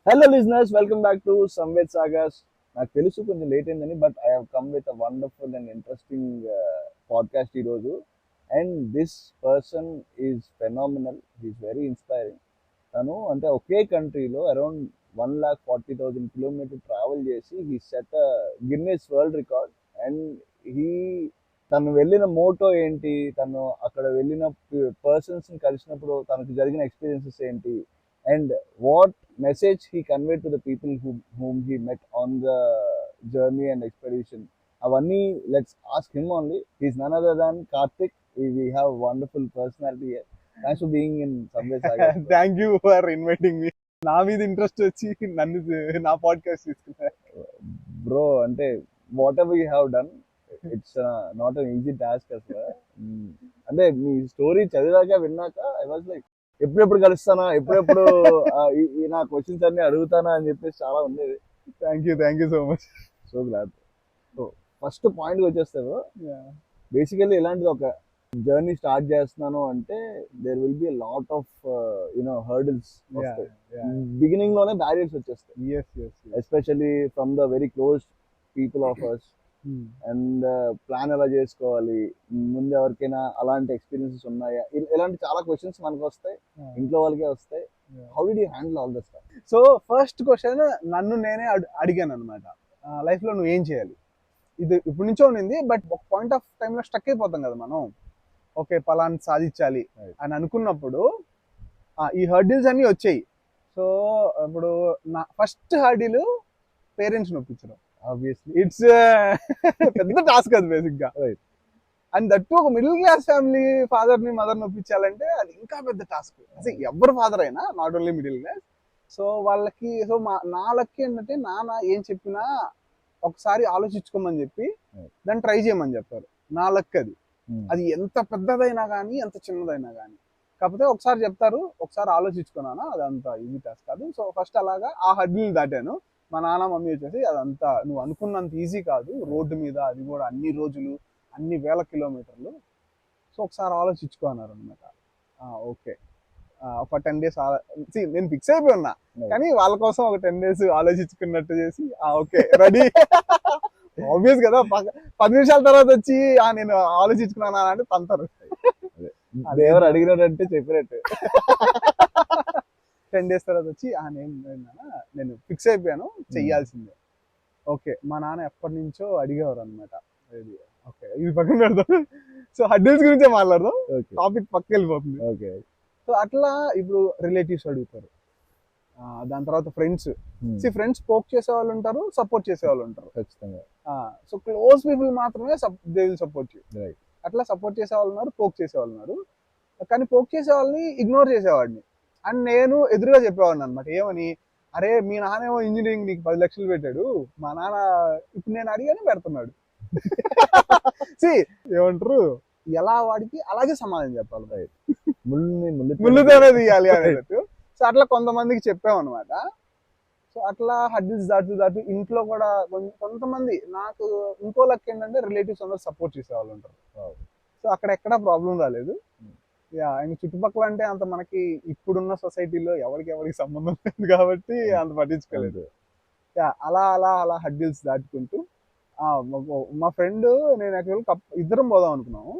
Hello listeners, welcome back to Samved Sagas. నాకు తెలుసు కొంచెం లేట్ అయిందని but I have come with a wonderful and interesting podcast ఈరోజు. And this person is phenomenal, he is very inspiring. తను అంటే ఒకే కంట్రీలో అరౌండ్ 1,40,000 కిలోమీటర్ ట్రావెల్ చేసి he set Guinness world record. And he తను వెళ్ళిన మోటో ఏంటి, తను అక్కడ వెళ్ళిన పర్సన్స్ని కలిసినప్పుడు తనకు జరిగిన ఎక్స్పీరియన్సెస్ ఏంటి, and what message he conveyed to the people whom he met on the journey and expedition. Avanni, let's ask him only. He's none other than Karthik. We have a wonderful personality here. Thanks for being in Samved Saga. Thank you for inviting me. నా మీద interest వచ్చి నన్ను నా podcast తీసుకున్నా. Bro, ante whatever you have done, it's not an easy task as well. అంటే మీ story చదివాక విన్నాక I was like ఎప్పుడెప్పుడు కలుస్తానా, ఎప్పుడెప్పుడు నా క్వశ్చన్స్ అన్ని అడుగుతానా అని చెప్పేసి చాలా ఉండేది. Thank you so much. So glad. So first పాయింట్కి వచ్చేస్తారు. బేసికల్లీ ఇలాంటిది ఒక జర్నీ స్టార్ట్ చేస్తున్నాను అంటే there will be lot of hurdles. Beginning లోనే బ్యారియర్స్ వచ్చేస్తాయి, especially from the very close people of us. And plan ఎలా చేసుకోవాలి, ముందు ఎవరికైనా అలాంటి ఎక్స్పీరియన్సెస్ ఉన్నాయా, ఇలాంటి చాలా క్వశ్చన్స్ మనకు వస్తాయి, ఇంట్లో వాళ్ళకే వస్తాయి. How did you handle all this? So first question నన్ను నేనే అడిగాను అనమాట, లైఫ్ లో నువ్వు ఏం చేయాలి. ఇది ఇప్పటి నుంచో ఉండింది, బట్ ఒక పాయింట్ ఆఫ్ టైంలో స్టక్ అయిపోతాం కదా మనం. ఓకే, పలాన్ని సాధించాలి అని అనుకున్నప్పుడు ఈ హర్డిల్స్ అన్ని వచ్చాయి. సో ఇప్పుడు నా ఫస్ట్ హర్డిల్ పేరెంట్స్ నొప్పించడం. ఆబ్వియస్లీ ఇట్స్ పెద్ద టాస్క్ అది బేసిక్ గా. అండ్ దట్టు ఒక మిడిల్ క్లాస్ ఫ్యామిలీ ఫాదర్ ని మదర్ నొప్పించాలంటే అది ఇంకా పెద్ద టాస్క్. అసలు ఎవరు ఫాదర్ అయినా, not only middle class. So వాళ్ళకి నా లక్కి ఏంటంటే నాన్న ఏం చెప్పినా ఒకసారి ఆలోచించుకోమని చెప్పి దాన్ని ట్రై చేయమని చెప్పారు. నా లక్ అది. అది ఎంత పెద్దదైనా కానీ ఎంత చిన్నదైనా కానీ, కాకపోతే ఒకసారి చెప్తారు, ఒకసారి ఆలోచించుకున్నానా, అదంతా ఈజీ టాస్క్ కాదు. సో ఫస్ట్ అలాగా ఆ హర్డిల్ దాటాను. మా నాన్న మమ్మీ వచ్చేసి అదంతా నువ్వు అనుకున్నంత ఈజీ కాదు, రోడ్డు మీద, అది కూడా అన్ని రోజులు, అన్ని వేల కిలోమీటర్లు. సో ఒకసారి ఆలోచించుకో అన్నారు అనమాట. ఓకే, ఒక 10 days నేను ఫిక్స్ అయిపోయి ఉన్నా, కానీ వాళ్ళ కోసం ఒక 10 days ఆలోచించుకున్నట్టు చేసి ఓకే రెడీ. ఆబ్వియస్ కదా, 10 నిమిషాల తర్వాత వచ్చి నేను ఆలోచించుకున్నానా అంటే తంతారు. ఎవరు అడిగినారంటే చెప్పినట్టు. 10 days తర్వాత వచ్చి నేను ఫిక్స్ అయిపోయాను, చెయ్యాల్సిందే. ఓకే, మా నాన్న ఎప్పటి నుంచో అడిగేవారు అనమాట. ఓకే, ఇది పక్కన పెడదాం. సో హర్డిల్స్ గురించే మాట్లాడదాం, టాపిక్ పక్కకి వెళ్ళిపోతుంది. ఓకే. సో అట్లా ఇప్పుడు రిలేటివ్స్ అడుగుతారు, దాని తర్వాత ఫ్రెండ్స్. ఫ్రెండ్స్ పోక్ చేసే వాళ్ళు ఉంటారు, సపోర్ట్ చేసే వాళ్ళు ఉంటారు ఖచ్చితంగా. సో క్లోజ్ పీపుల్ మాత్రమే they will support you. Right. అట్లా సపోర్ట్ చేసే వాళ్ళు ఉన్నారు, పోక్ చేసే వాళ్ళు ఉన్నారు. కానీ పోక్ చేసే వాళ్ళని ఇగ్నోర్ చేసేవాడిని. అండ్ నేను ఎదురుగా చెప్పేవాడిని అనమాట. ఏమని, అరే మీ నాన్నేమో ఇంజనీరింగ్ నీకు 10 లక్షలు పెట్టాడు, మా నాన్న ఇప్పుడు నేను అడిగానే పెడుతున్నాడు. ఏమంటారు, ఎలా వాడికి అలాగే సమాధానం చెప్పాలి, ముళ్ళుతోనే తీయాలి అనేటట్టు. సో అట్లా కొంతమందికి చెప్పామన్నమాట. సో అట్లా హర్డిల్స్ దాటు ఇంట్లో కూడా కొంతమంది, నాకు ఇంకో లక్ ఏంటంటే రిలేటివ్స్ అందరూ సపోర్ట్ చేసేవాళ్ళు ఉంటారు. సో అక్కడ ఎక్కడా ప్రాబ్లం రాలేదు. ఆయన చుట్టుపక్కల అంటే అంత మనకి ఇప్పుడున్న సొసైటీలో ఎవరికి సంబంధం లేదు కాబట్టి అంత పట్టించుకోలేదు. అలా అలా అలా హర్డిల్స్ దాటుకుంటూ మా ఫ్రెండ్ నేను యాక్చువల్ ఇద్దరం పోదాం అనుకున్నాము.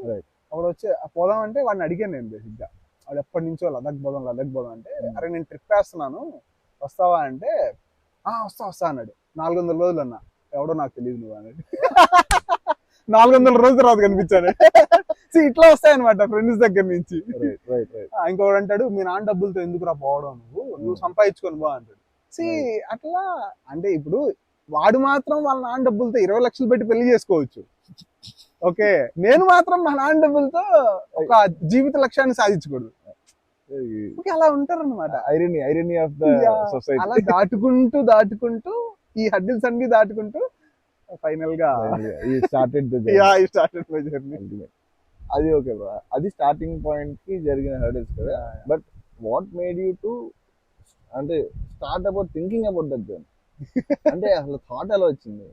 అప్పుడు పోదాం అంటే వాడిని అడిగాను నేను బేసిక్ గా. వాడు ఎప్పటి నుంచో లదాఖ్ పోదాం అంటే, అరే నేను ట్రిప్ వేస్తున్నాను వస్తావా అంటే వస్తా అన్నాడు. 400 రోజులు అన్నా. ఎవడో నాకు తెలియదు నువ్వు అన్నాడు. 400 రోజుల తర్వాత కనిపించాడు. ఇట్లా వస్తాయన్నమాట ఫ్రెండ్స్ దగ్గర నుంచి. ఇంకొకడు అంటాడు, మీ నాన్న డబ్బులతో ఎందుకురా పోవడం, నువ్వు సంపాదించుకొని బా అంటాడు. అట్లా అంటే ఇప్పుడు వాడు మాత్రం వాళ్ళ నాన్న డబ్బులతో 20 లక్షలు పెట్టి పెళ్లి చేసుకోవచ్చు. ఓకే, నేను మాత్రం మా నాన్న డబ్బులతో ఒక జీవిత లక్ష్యాన్ని సాధించకూడదు. అలా ఉంటారు అనమాట. Irony of the society. అలా దాటుకుంటూ ఈ హర్డిల్స్ అన్ని దాటుకుంటూ ఫైనల్ గా స్టార్టెడ్ మై జర్నీ. అది ఓకే బ్రో, అది స్టార్టింగ్ పాయింట్ కి జరిగిన హర్డిల్స్ కదా. But what made you to అంటే start about thinking about that journey? అంటే అసలు థాట్ ఎలా వచ్చింది?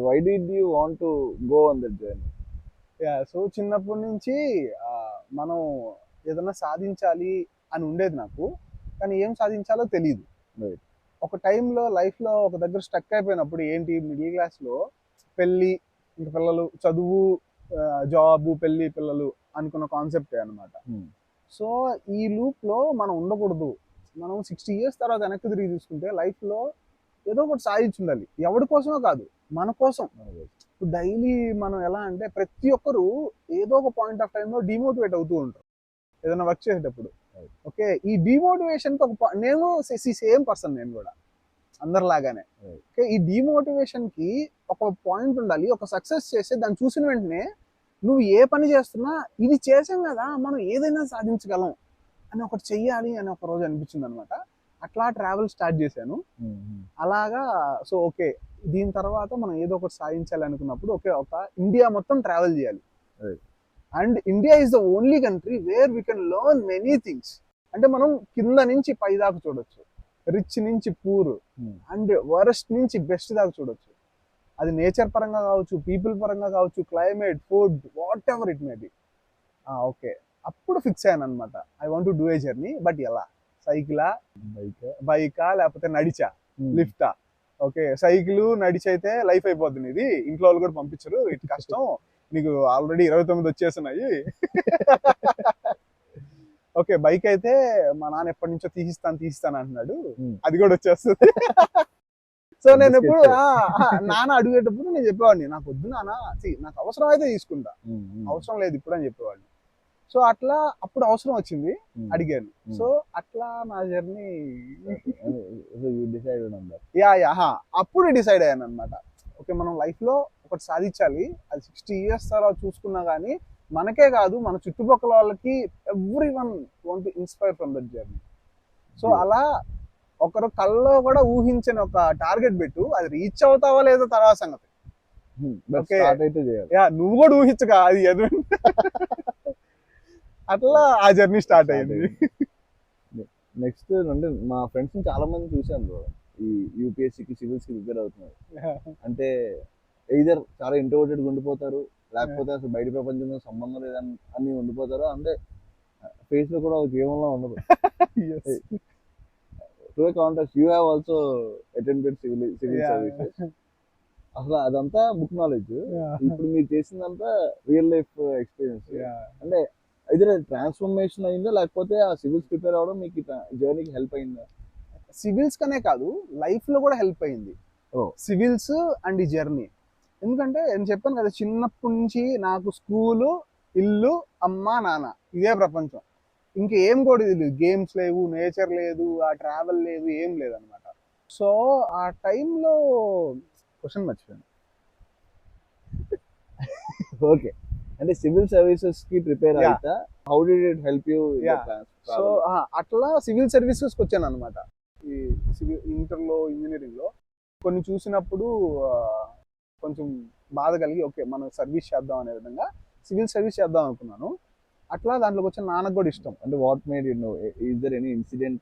Why did you want to go on that journey? So చిన్నప్పటి నుంచి మనం ఏదన్నా సాధించాలి అని ఉండేది నాకు, కానీ ఏం సాధించాలో తెలియదు. ఒక టైంలో లైఫ్లో ఒక దగ్గర స్టక్ అయిపోయినప్పుడు ఏంటి మిడిల్ క్లాస్లో పెళ్ళి, ఇంక పిల్లలు, చదువు, జాబు, పెళ్ళి, పిల్లలు అనుకున్న కాన్సెప్టే అనమాట. సో ఈ లూప్లో మనం ఉండకూడదు. మనం 60 years తర్వాత వెనక్కి తిరిగి చూసుకుంటే లైఫ్లో ఏదో ఒకటి సాధించి ఉండాలి. ఎవరి కోసమో కాదు, మన కోసం. ఇప్పుడు డైలీ మనం ఎలా అంటే ప్రతి ఒక్కరు ఏదో ఒక పాయింట్ ఆఫ్ టైంలో డిమోటివేట్ అవుతూ ఉంటారు ఏదైనా వర్క్ చేసేటప్పుడు. ఓకే, ఈ డిమోటివేషన్కి నేను సేమ్ పర్సన్, నేను కూడా అందరిలాగానే. ఓకే, ఈ డిమోటివేషన్కి ఒక పాయింట్ ఉండాలి. ఒక సక్సెస్ చేస్తే దాన్ని చూసిన వెంటనే నువ్వు ఏ పని చేస్తున్నా ఇది చేసాం కదా, మనం ఏదైనా సాధించగలం అని ఒకటి చెయ్యాలి అని ఒక రోజు అనిపించింది అనమాట. అట్లా ట్రావెల్ స్టార్ట్ చేశాను. అలాగా. సో ఓకే, దీని తర్వాత మనం ఏదో ఒకటి సాధించాలి అనుకున్నప్పుడు ఓకే, ఒక ఇండియా మొత్తం ట్రావెల్ చేయాలి. And India is the only country where we can learn many things. అంటే మనం కింద నుంచి పై దాకా చూడొచ్చు, రిచ్ నుంచి పూర్, అండ్ వరస్ట్ నుంచి బెస్ట్ దాకా చూడొచ్చు. అది నేచర్ పరంగా కావచ్చు, పీపుల్ పరంగా కావచ్చు, climate, food, what ever it may B. Okay, అప్పుడు ఫిక్స్ అయ్యాను అనమాట, I want to do a journey. But ఎలా? సైకిలా, బైకా, లేకపోతే నడిచా, లిఫ్టా? ఓకే, సైకిల్ నడిచైతే లైఫ్ అయిపోద్ది నీది, ఇంట్లో వాళ్ళు కూడా పంపించరు, ఇటు కష్టం, నీకు ఆల్రెడీ 29 వచ్చేస్తున్నాయి. ఓకే, బైక్ అయితే మా నాన్న ఎప్పటి నుంచో తీసిస్తాను అంటున్నాడు, అది కూడా వచ్చేస్తుంది. సో నేను ఎప్పుడు నాన్న అడిగేటప్పుడు నేను చెప్పేవాడిని, నాకు వద్దు నాన్న, నాకు అవసరం అయితే తీసుకుంటా, అవసరం లేదు ఇప్పుడు అని చెప్పేవాడిని. సో అట్లా అప్పుడు అవసరం వచ్చింది, అడిగాను. సో అట్లా నా జర్నీ అప్పుడు డిసైడ్ అయ్యాను అనమాట. ఓకే, మనం లైఫ్ లో ఒకటి సాధించాలి, అది 60 years తర్వాత చూసుకున్నా కానీ మనకే కాదు మన చుట్టుపక్కల వాళ్ళకి every one want to inspire from that journey. So అలా ఒకరు కళ్ళలో కూడా ఊహించని ఒక టార్గెట్ పెట్టు, అది రీచ్ అవుతావా లేదో తర్వాత సంగతి. నువ్వు కూడా ఊహించగా అది ఎదురు. అట్లా ఆ జర్నీ స్టార్ట్ అయింది. నెక్స్ట్ అంటే మా ఫ్రెండ్స్ చాలా మంది చూశాను ఈ యూపీఎస్సీకి, సివిల్స్ కి ప్రిపేర్ అవుతున్నారు. అంటే ఎయిదర్ చాలా ఇంట్రోవర్టెడ్ ఉండిపోతారు, లేకపోతే అసలు బయట ప్రపంచంతో సంబంధం లేదని అని ఉండిపోతారు. అంటే ఫేస్ లో కూడా ఒక జీవంలో ఉండదు. To A contrast, you have also attended civil services. అసలు అదంతా బుక్ నాలెడ్జ్, ఇప్పుడు మీరు చేసిందంతా రియల్ లైఫ్ ఎక్స్పీరియన్స్. అంటే అయితే ట్రాన్స్ఫర్మేషన్ అయిందా, లేకపోతే ఆ సివిల్స్ ప్రిపేర్ అవ్వడం మీకు జర్నీకి హెల్ప్ అయిందా? సివిల్స్ కనే కాదు, లైఫ్ లో కూడా హెల్ప్ అయింది సివిల్స్ అండ్ ఈ జర్నీ. ఎందుకంటే నేను చెప్పాను కదా, చిన్నప్పటి నుంచి నాకు స్కూలు, ఇల్లు, అమ్మ, నాన్న, ఇదే ప్రపంచం. ఇంకేం కూడా ఇది లేదు, గేమ్స్ లేవు, నేచర్ లేదు, ఆ ట్రావెల్ లేదు, ఏం లేదనమాట. సో ఆ టైంలో క్వశ్చన్ మర్చిపోయాను. ఓకే, అంటే సివిల్ సర్వీసెస్ కి ప్రిపేర్ అవుతా, how did it help you? So అట్లా సివిల్ సర్వీసెస్ కి వచ్చాను అనమాట. ఈ సివిల్ ఇంటర్లో, ఇంజనీరింగ్ లో కొన్ని చూసినప్పుడు కొంచెం బాధ కలిగి ఓకే మనం సర్వీస్ చేద్దాం అనే విధంగా సివిల్ సర్వీస్ చేద్దాం అనుకున్నాను. అట్లా దాంట్లోకి వచ్చిన నాన్నకు కూడా ఇష్టం. అంటే what made you know, is there any incident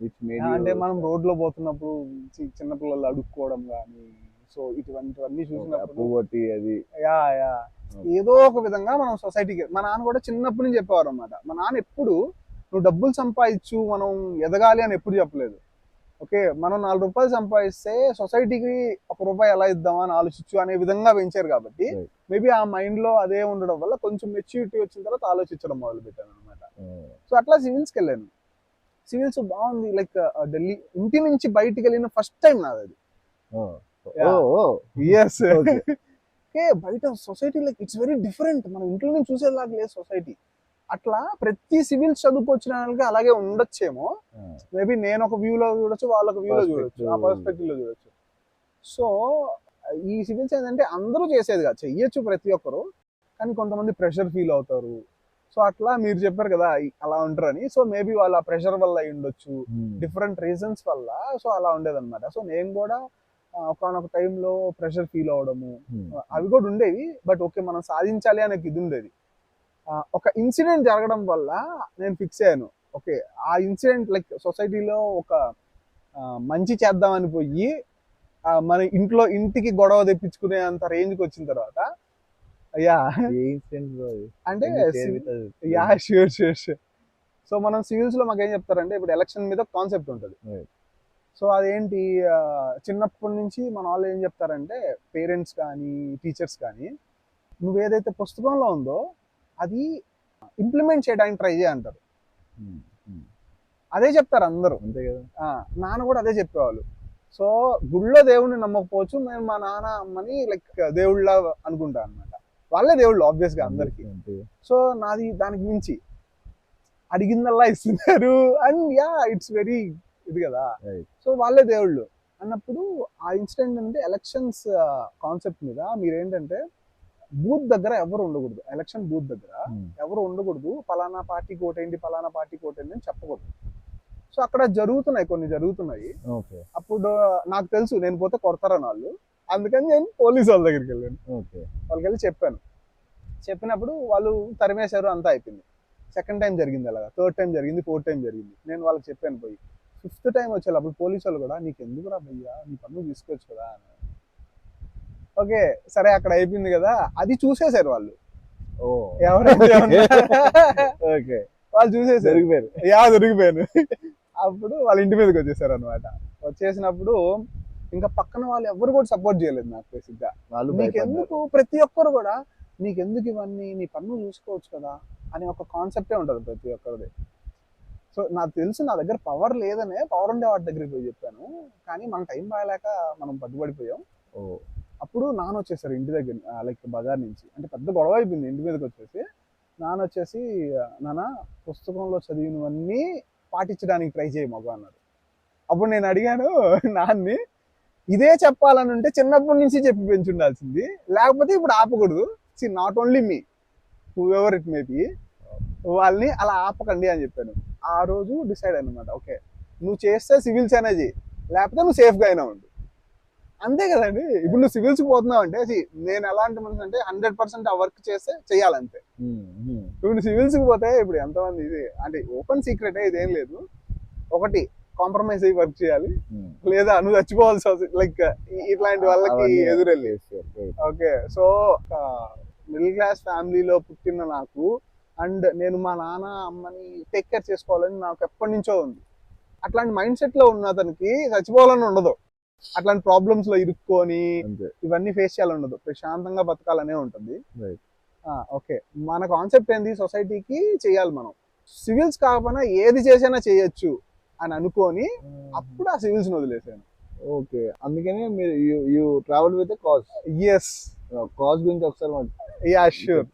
which made you? అంటే మనం రోడ్ లో పోతున్నప్పుడు చిన్నపిల్లలు అడుక్కోవడం కానీ, సో ఇటువంటివన్నీ చూసినప్పుడు అది ఏదో ఒక విధంగా మనం సొసైటీకి, మా నాన్న కూడా చిన్నప్పటి నుంచి చెప్పేవారు అనమాట. మా నాన్న ఎప్పుడు నువ్వు డబ్బులు సంపాదించు, మనం ఎదగాలి అని ఎప్పుడు చెప్పలేదు. ఓకే, మనం 4 రూపాయలు సంపాదిస్తే సొసైటీకి 1 రూపాయి ఎలా ఇద్దామా అని ఆలోచించు అనే విధంగా పెంచారు. కాబట్టి మేబీ ఆ మైండ్ లో అదే ఉండడం వల్ల కొంచెం మెచ్యూరిటీ వచ్చిన తర్వాత ఆలోచించడం మొదలు పెట్టాను అనమాట. సో అట్లా సివిల్స్కి వెళ్ళాను. సివిల్స్ బాగుంది, లైక్ ఢిల్లీ ఇంటి నుంచి బయటికి వెళ్ళిన ఫస్ట్ టైం నాది అది. ఓకే, బయట society like it's very different, మనం ఇంట్లో నుంచి చూసేలాగా లేదు సొసైటీ. అట్లా ప్రతి సివిల్స్ చదువుకొచ్చిన వాళ్ళకి అలాగే ఉండొచ్చేమో. మేబీ నేను ఒక వ్యూలో చూడొచ్చు, వాళ్ళొక వ్యూలో చూడొచ్చు, ఆ పర్స్పెక్టివ్ లో చూడొచ్చు. సో ఈ సివిల్స్ ఏంటంటే అందరూ చేసేది కాదు, చెయ్యొచ్చు ప్రతి ఒక్కరు, కానీ కొంతమంది ప్రెషర్ ఫీల్ అవుతారు. సో అట్లా మీరు చెప్పారు కదా అలా ఉంటారని, సో మేబీ వాళ్ళ ప్రెషర్ వల్ల అయి ఉండొచ్చు, డిఫరెంట్ రీజన్స్ వల్ల. సో అలా ఉండేదన్నమాట. సో నేను కూడా ఒకనొక టైంలో ప్రెషర్ ఫీల్ అవడము అవి కూడా ఉండేవి. బట్ ఓకే మనం సాధించాలి అనే ఇది ఉండేది. ఒక ఇన్సిడెంట్ జరగడం వల్ల నేను ఫిక్స్ అయ్యాను. ఓకే, ఆ ఇన్సిడెంట్ లైక్ సొసైటీలో ఒక మంచి చేద్దామని పోయి మన ఇంటికి గొడవ తెప్పించుకునే అంత రేంజ్కి వచ్చిన తర్వాత అంటే షూర్. సో మనం సివిల్స్ లో మాకు ఏం చెప్తారంటే, ఇప్పుడు ఎలక్షన్ మీద కాన్సెప్ట్ ఉంటుంది. సో అదేంటి, చిన్నప్పటి నుంచి మన వాళ్ళు ఏం చెప్తారంటే, పేరెంట్స్ కానీ టీచర్స్ కానీ, నువ్వేదైతే పుస్తకంలో ఉందో అది ఇంప్లిమెంట్ చేయడానికి ట్రై చేయంటారు. అదే చెప్తారు అందరూ. అంతే కదా. నాన్న కూడా అదే చెప్పేవాళ్ళు. సో గుళ్ళో దేవుడిని నమ్మకపోవచ్చు, నేను మా నాన్న అమ్మని లైక్ దేవుళ్ళ అనుకుంటా అనమాట. వాళ్ళే దేవుళ్ళు ఆబ్వియస్ గా అందరికి. సో నాది దానికి మించి అడిగిందల్లా ఇస్తున్నారు అండ్ ఇట్స్ వెరీ ఇది కదా. సో వాళ్ళే దేవుళ్ళు అన్నప్పుడు ఆ ఇన్సిడెంట్ అంటే ఎలక్షన్స్ కాన్సెప్ట్ మీద మీరేంటంటే, బూత్ దగ్గర ఎవరు ఉండకూడదు, ఎలక్షన్ బూత్ దగ్గర ఎవరు ఉండకూడదు, పలానా పార్టీకి ఓటేంటి పలానా పార్టీకి ఓటేంటి అని చెప్పకూడదు. సో అక్కడ కొన్ని జరుగుతున్నాయి. అప్పుడు నాకు తెలుసు నేను పోతే కొడతారని వాళ్ళు, అందుకని నేను పోలీసు వాళ్ళ దగ్గరికి వెళ్ళాను. వాళ్ళకి వెళ్ళి చెప్పినప్పుడు వాళ్ళు తరిమేశారు, అంతా అయిపోయింది. సెకండ్ టైం జరిగింది అలాగా, థర్డ్ టైం జరిగింది, ఫోర్త్ టైం జరిగింది. నేను వాళ్ళకి చెప్పాను పోయి. ఫిఫ్త్ టైం వచ్చేటప్పుడు పోలీసు వాళ్ళు కూడా, నీకు ఎందుకు రా భయ్యా, నీ పన్ను తీసుకోవచ్చు కదా అని. ఓకే సరే అక్కడ అయిపోయింది కదా, అది చూసేశారు వాళ్ళు. ఎవరైతే వాళ్ళు చూసేసారు, దొరికిపోయాను. అప్పుడు వాళ్ళ ఇంటి మీదకి వచ్చేసారు అనమాట. వచ్చేసినప్పుడు ఇంకా పక్కన వాళ్ళు ఎవరు కూడా సపోర్ట్ చేయలేదు నాకు. బేసిక్ గా నీకెందుకు, ప్రతి ఒక్కరు కూడా నీకెందుకు ఇవన్నీ, నీ పన్ను చూసుకోవచ్చు కదా అనే ఒక కాన్సెప్టే ఉంటుంది ప్రతి ఒక్కరిది. సో నాకు తెలుసు నా దగ్గర పవర్ లేదనే, పవర్ ఉండే వాటి దగ్గరికి పోయి చెప్పాను. కానీ మన టైం బాగాలేక మనం పట్టుబడిపోయాం. అప్పుడు నాన్న వచ్చేసారు ఇంటి దగ్గర, లైక్ బజార్ నుంచి. అంటే పెద్ద గొడవ అయిపోయింది ఇంటి మీదకి వచ్చేసి. నాన్న వచ్చేసి, నాన్న పుస్తకంలో చదివినవన్నీ పాటించడానికి ట్రై చేయి మగ అన్నారు. అప్పుడు నేను అడిగాను నాన్ని, ఇదే చెప్పాలని ఉంటే చిన్నప్పటి నుంచి చెప్పి పెంచుండాల్సింది, లేకపోతే ఇప్పుడు ఆపకూడదు. Not only me, whoever it may be, వాళ్ళని అలా ఆపకండి అని చెప్పాను. ఆ రోజు డిసైడ్ అనమాట, ఓకే నువ్వు చేస్తే సివిల్స్ అనేది, లేకపోతే నువ్వు సేఫ్గా అయినా ఉండు. అంతే కదండి. ఇప్పుడు నువ్వు సివిల్స్కి పోతున్నావు అంటే, నేను ఎలాంటి మనిషి అంటే 100% ఆ వర్క్ చేస్తే చెయ్యాలంతే. నువ్వు సివిల్స్కి పోతే ఇప్పుడు ఎంతమంది, ఇది అంటే ఓపెన్ సీక్రెటే, ఇదేం లేదు. ఒకటి కాంప్రమైజ్ అయ్యి వర్క్ చేయాలి, లేదా నువ్వు చచ్చిపోవాల్సి వస్తుంది, లైక్ ఇట్లాంటి వాళ్ళకి ఎదురెళ్ళి. ఓకే సో మిడిల్ క్లాస్ ఫ్యామిలీలో పుట్టిన నాకు, అండ్ నేను మా నాన్న అమ్మని టేక్ కేర్ చేసుకోవాలని నాకు ఎప్పటి నుంచో ఉంది. అట్లాంటి మైండ్ సెట్ లో ఉన్న అతనికి చచ్చిపోవాలని ఉండదు, అట్లాంటి ప్రాబ్లమ్స్ లో ఇరుక్కొని ఇవన్నీ ఫేస్ చేయాలని ఉండదు, ప్రశాంతంగా బతకాలనే ఉంటుంది. ఓకే మన కాన్సెప్ట్ ఏంది, సొసైటీకి చేయాలి మనం, సివిల్స్ కాకపోయినా ఏది చేసినా చేయొచ్చు అని అనుకొని అప్పుడు ఆ సివిల్స్ ని వదిలేసాను. ఓకే అందుకని మీరు you travel with cause. Yes, cause గురించి ఒకసారి షూర్.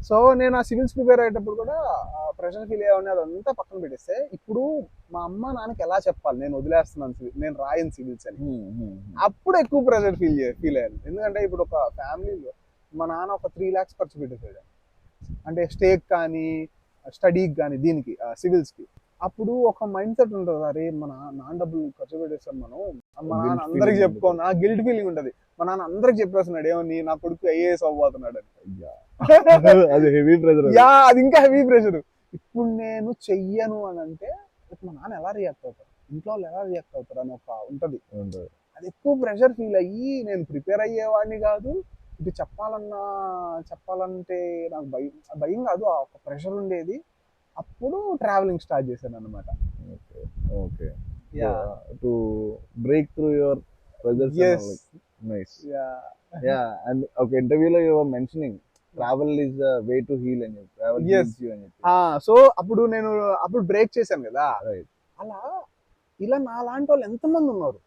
సో నేను ఆ సివిల్స్ ప్రిపేర్ అయ్యేటప్పుడు కూడా ప్రెషర్ ఫీల్ అయ్యేవాడిని, అదంతా పక్కన పెట్టేస్తే ఇప్పుడు మా అమ్మ నాన్నకి ఎలా చెప్పాలి నేను వదిలేస్తున్నాను సివిల్, నేను రాయను సివిల్స్ అని, అప్పుడు ఎక్కువ ప్రెషర్ ఫీల్ అయ్యాను. ఎందుకంటే ఇప్పుడు ఒక ఫ్యామిలీలో మా నాన్న ఒక 3 lakhs ఖర్చు పెట్టేసాడు, అంటే స్టేక్ కానీ స్టడీకి కానీ దీనికి సివిల్స్కి. అప్పుడు ఒక మైండ్ సెట్ ఉంటుంది, అరే మన నాన్న డబ్బులు ఖర్చు పెట్టేస్తాం మనం, మా నాన్న అందరికి చెప్పుకోను, ఆ గిల్ట్ ఫీలింగ్ ఉంటుంది. మా నాన్న అందరికి చెప్పేస్తున్నాడు ఏమని, నా కొడుకు IAS అవ్వబోతున్నాడు అని. అది హెవీ ప్రెషర్. అది ఇంకా హెవీ ప్రెషర్. ఇప్పుడు నేను చెయ్యను అని అంటే మా నాన్న ఎలా రియాక్ట్ అవుతారు, ఇంట్లో వాళ్ళు ఎలా రియాక్ట్ అవుతారు అని ఒక ఉంటది. అది ఎక్కువ ప్రెషర్ ఫీల్ అయ్యి నేను ప్రిపేర్ అయ్యేవాడిని కాదు. ఇది చెప్పాలంటే నాకు భయం కాదు, ఆ ఒక ప్రెషర్ ఉండేది. అప్పుడు ట్రావెలింగ్ స్టార్ట్ చేశాను అనమాట. Okay to break through your pressures. yes nice yeah and okay ఇంటర్వ్యూలో you were mentioning travel is the way to heal అని చెప్పి, ట్రావెల్ హీల్స్ యు అని చెప్పి. సో అప్పుడు బ్రేక్ చేశాను కదా. అలా ఇలా నా లాంటి వాళ్ళు ఎంతమంది ఉన్నారు.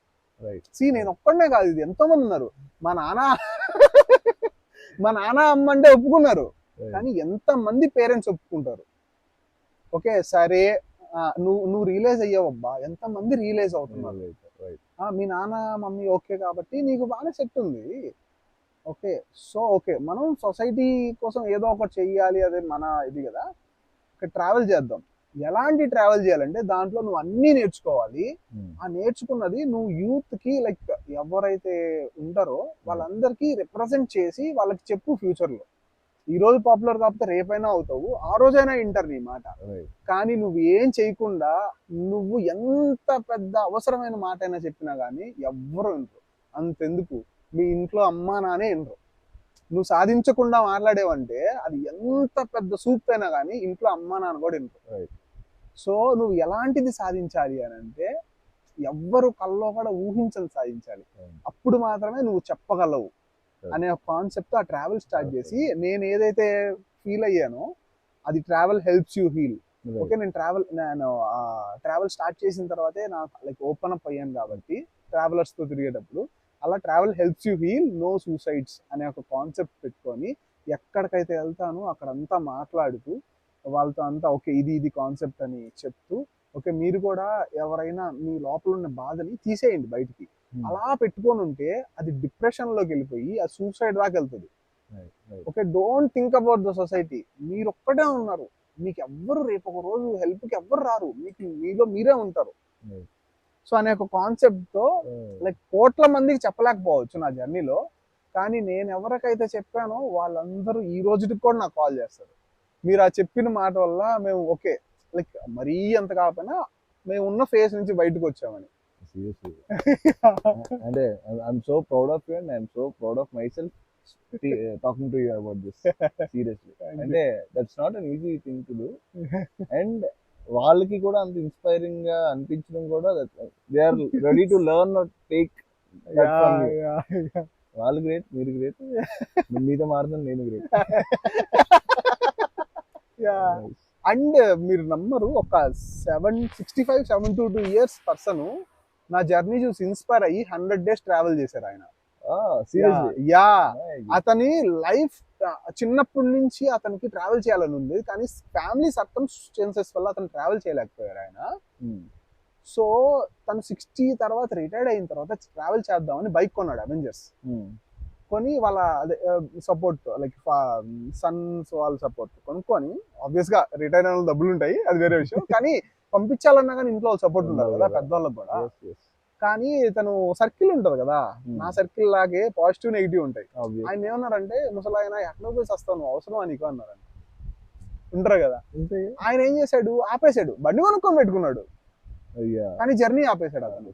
నేను ఒక్కడనే కాదు, ఇది ఎంతో మంది ఉన్నారు. మా నాన్న అమ్మ అంటే ఒప్పుకున్నారు, కానీ ఎంత మంది పేరెంట్స్ ఒప్పుకుంటారు. ఓకే సరే నువ్వు రియలైజ్ అయ్యావబ్బా, ఎంత మంది రియలైజ్ అవుతున్నారు. మీ నాన్న మమ్మీ ఓకే కాబట్టి నీకు బాగానే సెట్ ఉంది. ఓకే సో ఓకే మనం సొసైటీ కోసం ఏదో ఒకటి చెయ్యాలి, అదే మన ఇది కదా. ట్రావెల్ చేద్దాం. ఎలాంటి ట్రావెల్ చేయాలంటే దాంట్లో నువ్వు అన్నీ నేర్చుకోవాలి. ఆ నేర్చుకున్నది నువ్వు యూత్ కి లైక్ ఎవరైతే ఉంటారో వాళ్ళందరికీ రిప్రజెంట్ చేసి వాళ్ళకి చెప్పు. ఫ్యూచర్ లో ఈ రోజు పాపులర్ కాకపోతే రేపైనా అవుతావు, ఆ రోజైనా వింటారు నీ మాట. కానీ నువ్వు ఏం చేయకుండా నువ్వు ఎంత పెద్ద అవసరమైన మాట అయినా చెప్పినా కానీ ఎవ్వరు వినరు. అంతెందుకు మీ ఇంట్లో అమ్మా నానే వినరు. నువ్వు సాధించకుండా మాట్లాడేవంటే అది ఎంత పెద్ద సూప్ అయినా కానీ ఇంట్లో అమ్మా నాన్న కూడా వినరు. సో నువ్వు ఎలాంటిది సాధించాలి అని అంటే ఎవ్వరు కల్లో కూడా ఊహించని సాధించాలి, అప్పుడు మాత్రమే నువ్వు చెప్పగలవు అనే ఒక కాన్సెప్ట్ ఆ ట్రావెల్ స్టార్ట్ చేసి, నేను ఏదైతే ఫీల్ అయ్యానో అది travel helps you heal. Okay, నేను ట్రావెల్ స్టార్ట్ చేసిన తర్వాతే నాకు లైక్ ఓపెన్ అప్ అయ్యాను కాబట్టి ట్రావెలర్స్ తో తిరిగేటప్పుడు, అలా travel helps you heal, no suicides అనే ఒక కాన్సెప్ట్ పెట్టుకొని ఎక్కడికైతే వెళ్తానో అక్కడంతా మాట్లాడుతూ వాళ్ళతో అంతా ఓకే ఇది కాన్సెప్ట్ అని చెప్తూ, ఓకే మీరు కూడా ఎవరైనా మీ లోపల ఉన్న బాధని తీసేయండి బయటికి, అలా పెట్టుకొని ఉంటే అది డిప్రెషన్ లోకి వెళ్ళిపోయి ఆ సూసైడ్ దాకా వెళ్తుంది. Okay, don't think about the society, మీరు ఒక్కటే ఉన్నారు, మీకు ఎవ్వరు రేపు ఒక రోజు హెల్ప్ కి ఎవ్వరు రారు, మీలో మీరే ఉంటారు. సో అనే ఒక కాన్సెప్ట్ తో లైక్ కోట్ల మందికి చెప్పలేకపోవచ్చు నా జర్నీలో, కానీ నేను ఎవరికైతే చెప్పానో వాళ్ళందరూ ఈ రోజుకి కూడా నాకు కాల్ చేస్తారు. మీరు ఆ చెప్పిన మాట వల్ల మేము ఓకే లైక్ మరీ అంత కాకపోయినా మేము ఉన్న ఫేస్ నుంచి బయటకు వచ్చామని. అంటే I'm so proud of you and I'm so proud of myself talking to you about this seriously. అంటే that's not an easy thing to do. And వాళ్ళకి కూడా అంత ఇన్స్పైరింగ్ గా అనిపించడం కూడా they are ready to learn or take. వాళ్ళు great, మీరు great, మీతో మారుతుంది నేను గ్రేట్. అండ్ మీరు నమ్మరు, ఒక 72 ఇయర్స్ పర్సన్ నా జర్నీ చూసి ఇన్స్పైర్ అయ్యి 100 days ట్రావెల్ చేశారు ఆయన. యా, అతని లైఫ్ చిన్నప్పటి నుంచి అతనికి ట్రావెల్ చేయాలని ఉంది, కానీ ఫ్యామిలీ సర్కమ్స్టాన్సెస్ వల్ల అతను ట్రావెల్ చేయలేకపోయారు ఆయన. సో తను 60 తర్వాత రిటైర్డ్ అయిన తర్వాత ట్రావెల్ చేద్దామని బైక్ కొన్నాడు, అవెంజర్స్ కొని, వాళ్ళ అదే సపోర్ట్ లైక్ సన్స్ వాళ్ళ సపోర్ట్ కొనుక్కొని, ఆబ్వియస్ గా రిటైర్ అయిన డబ్బులు ఉంటాయి, అది వేరే విషయం, కానీ పంపించాలన్నా కానీ ఇంట్లో సపోర్ట్ ఉండాలి కదా పెద్దవాళ్ళకి కూడా. కానీ తను సర్కిల్ ఉంటది కదా, నా సర్కిల్ లాగే పాజిటివ్ నెగిటివ్ ఉంటాయి. ఆయన ఏమన్నారంటే, ముసలాయన ఎక్కడ పోయి వస్తాను అవసరం నీకు అన్నారండి, ఉంటారు కదా. ఆయన ఏం చేశాడు, ఆపేశాడు, బండి కొనుక్కొని పెట్టుకున్నాడు, కానీ జర్నీ ఆపేశాడు అతను.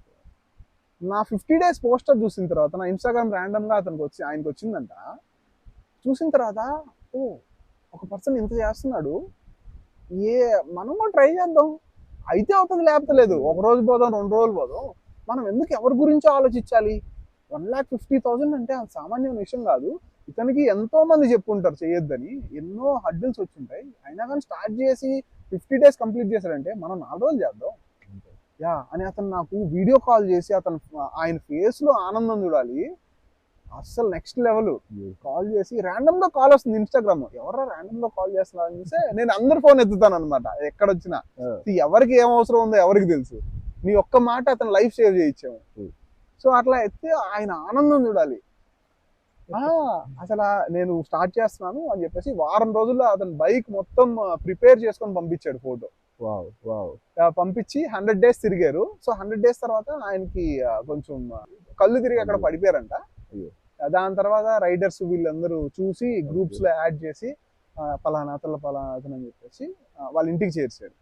నా 50 days పోస్టర్ చూసిన తర్వాత నా ఇన్స్టాగ్రామ్ ర్యాండమ్ గా ఆయనకు వచ్చిందంట. చూసిన తర్వాత ఓ ఒక పర్సన్ ఇంత చేస్తున్నాడు, మనం కూడా ట్రై చేద్దాం, అయితే అవుతుంది లేకపోతే లేదు, ఒక రోజు పోదాం 2 రోజులు పోదాం, మనం ఎందుకు ఎవరి గురించి ఆలోచించాలి. 1,50,000 అంటే అంత సామాన్యమైన విషయం కాదు. ఇతనికి ఎంతో మంది చెప్పుకుంటారు చేయొద్దని, ఎన్నో హడ్డిల్స్ వచ్చింటాయి, అయినా కానీ స్టార్ట్ చేసి 50 days కంప్లీట్ చేశాడంటే మనం 4 రోజులు చేద్దాం యా అని అతను నాకు వీడియో కాల్ చేసి ఆయన ఫేస్ లో ఆనందం చూడాలి, అస్సలు నెక్స్ట్ లెవెల్. కాల్ చేసి ర్యాండమ్ గా కాల్ వస్తుంది ఇన్స్టాగ్రామ్, ఎవరో ర్యాండమ్ గా కాల్ చేస్తున్నారు చూస్తే నేను అందరు ఫోన్ ఎత్తుతాను అనమాట, ఎక్కడొచ్చినా. ఎవరికి ఏం అవసరం ఉందో ఎవరికి తెలుసు, నీ ఒక్క మాట అతను లైఫ్ సేవ్ చేయించాము. సో అట్లా ఎత్తే ఆయన ఆనందం చూడాలి. అసలు నేను స్టార్ట్ చేస్తున్నాను అని చెప్పేసి వారం రోజుల్లో అతను బైక్ మొత్తం ప్రిపేర్ చేసుకొని పంపించాడు ఫోటో. పంపించి 100 days తిరిగారు. సో 100 days తర్వాత ఆయనకి కొంచెం కళ్ళు తిరిగి అక్కడ పడిపోయారంట. దాని తర్వాత రైడర్స్ వీళ్ళందరూ చూసి గ్రూప్స్ లో యాడ్ చేసి పలానా అతను అని చెప్పేసి వాళ్ళ ఇంటికి చేర్చాడు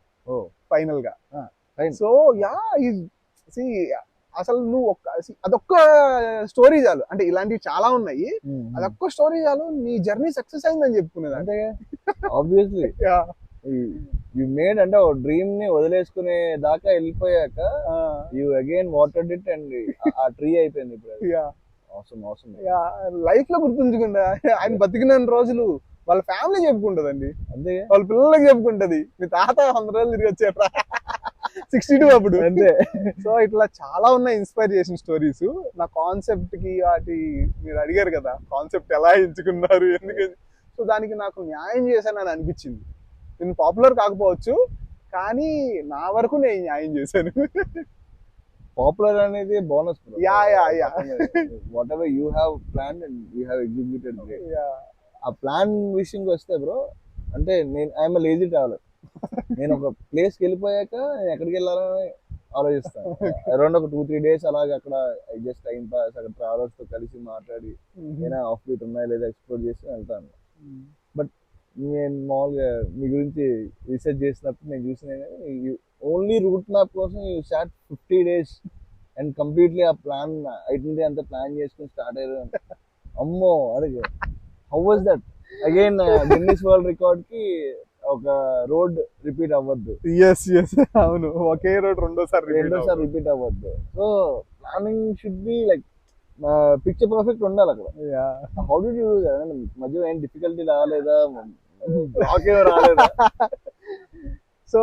ఫైనల్ గా. సో యా అసలు నువ్వు అదొక్క స్టోరీ చాలు, అంటే ఇలాంటివి చాలా ఉన్నాయి, అదొక్క స్టోరీ చాలు నీ జర్నీ సక్సెస్ అయిందని చెప్పుకునేది. అంటే ఆబ్వియస్లీ యు మేడ్, అంటే ఒక డ్రీమ్ ని వదిలేసుకునే దాకా వెళ్ళిపోయాక you again watered it and ఆ ట్రీ అయిపోయింది ఇప్పుడు. లైఫ్ లో గుర్తుంచుకుంటా ఆయన బతికిన రోజులు వాళ్ళ ఫ్యామిలీ చెప్పుకుంటదండి, అంతే వాళ్ళ పిల్లలకి చెప్పుకుంటది, మీ తాత 100 రోజులు తిరిగి వచ్చారా 62 అప్పుడు, అంతే. సో ఇట్లా చాలా ఉన్నాయి ఇన్స్పైర్ చేసిన స్టోరీస్. నా కాన్సెప్ట్ కి వాటి మీరు అడిగారు కదా కాన్సెప్ట్ ఎలా ఎంచుకున్నారు ఎందుకని, సో దానికి నాకు న్యాయం చేశానని అనిపించింది. నేను పాపులర్ కాకపోవచ్చు కానీ నా వరకు నేను న్యాయం చేశాను. పాపులర్ అనేది bonus. What ever you have plan and you have executed great. ఆ ప్లాన్ విషయంకి వస్తే బ్రో, అంటే నేను ఐఎమ్ లేజీ ట్రావెలర్. నేను ఒక ప్లేస్కి వెళ్ళిపోయాక నేను ఎక్కడికి వెళ్ళాలని ఆలోచిస్తాను. అరౌండ్ ఒక 2-3 days అలాగే అక్కడ జస్ట్ టైం పాస్, అక్కడ ట్రావెలర్స్ తో కలిసి మాట్లాడి ఏదైనా ఆఫ్ బీట్ ఉన్నాయా లేదా ఎక్స్ప్లోర్ చేసి వెళ్తాను. బట్ నేను మామూలుగా మీ గురించి రీసెర్చ్ చేసినప్పుడు నేను చూసిన ఓన్లీ రూట్ మ్యాప్ కోసం you start 50 days and completely ఆ ప్లాన్ అవుతుంది అంత ప్లాన్ చేసుకుని స్టార్ట్ అయ్యారు. అమ్మో అడిగే how was that? Again Guinness world record కి ఒక రోడ్ రిపీట్ అవ్వద్దు, ఎస్ ఎస్ అవును, ఒకే రోడ్ రెండోసారి రిపీట్ అవ్వద్దు. So planning should be like picture perfect ఉండాలి అక్కడ. హౌ డి యూ మధ్య ఏం డిఫికల్టీ రాలేదా, రాలేదా? సో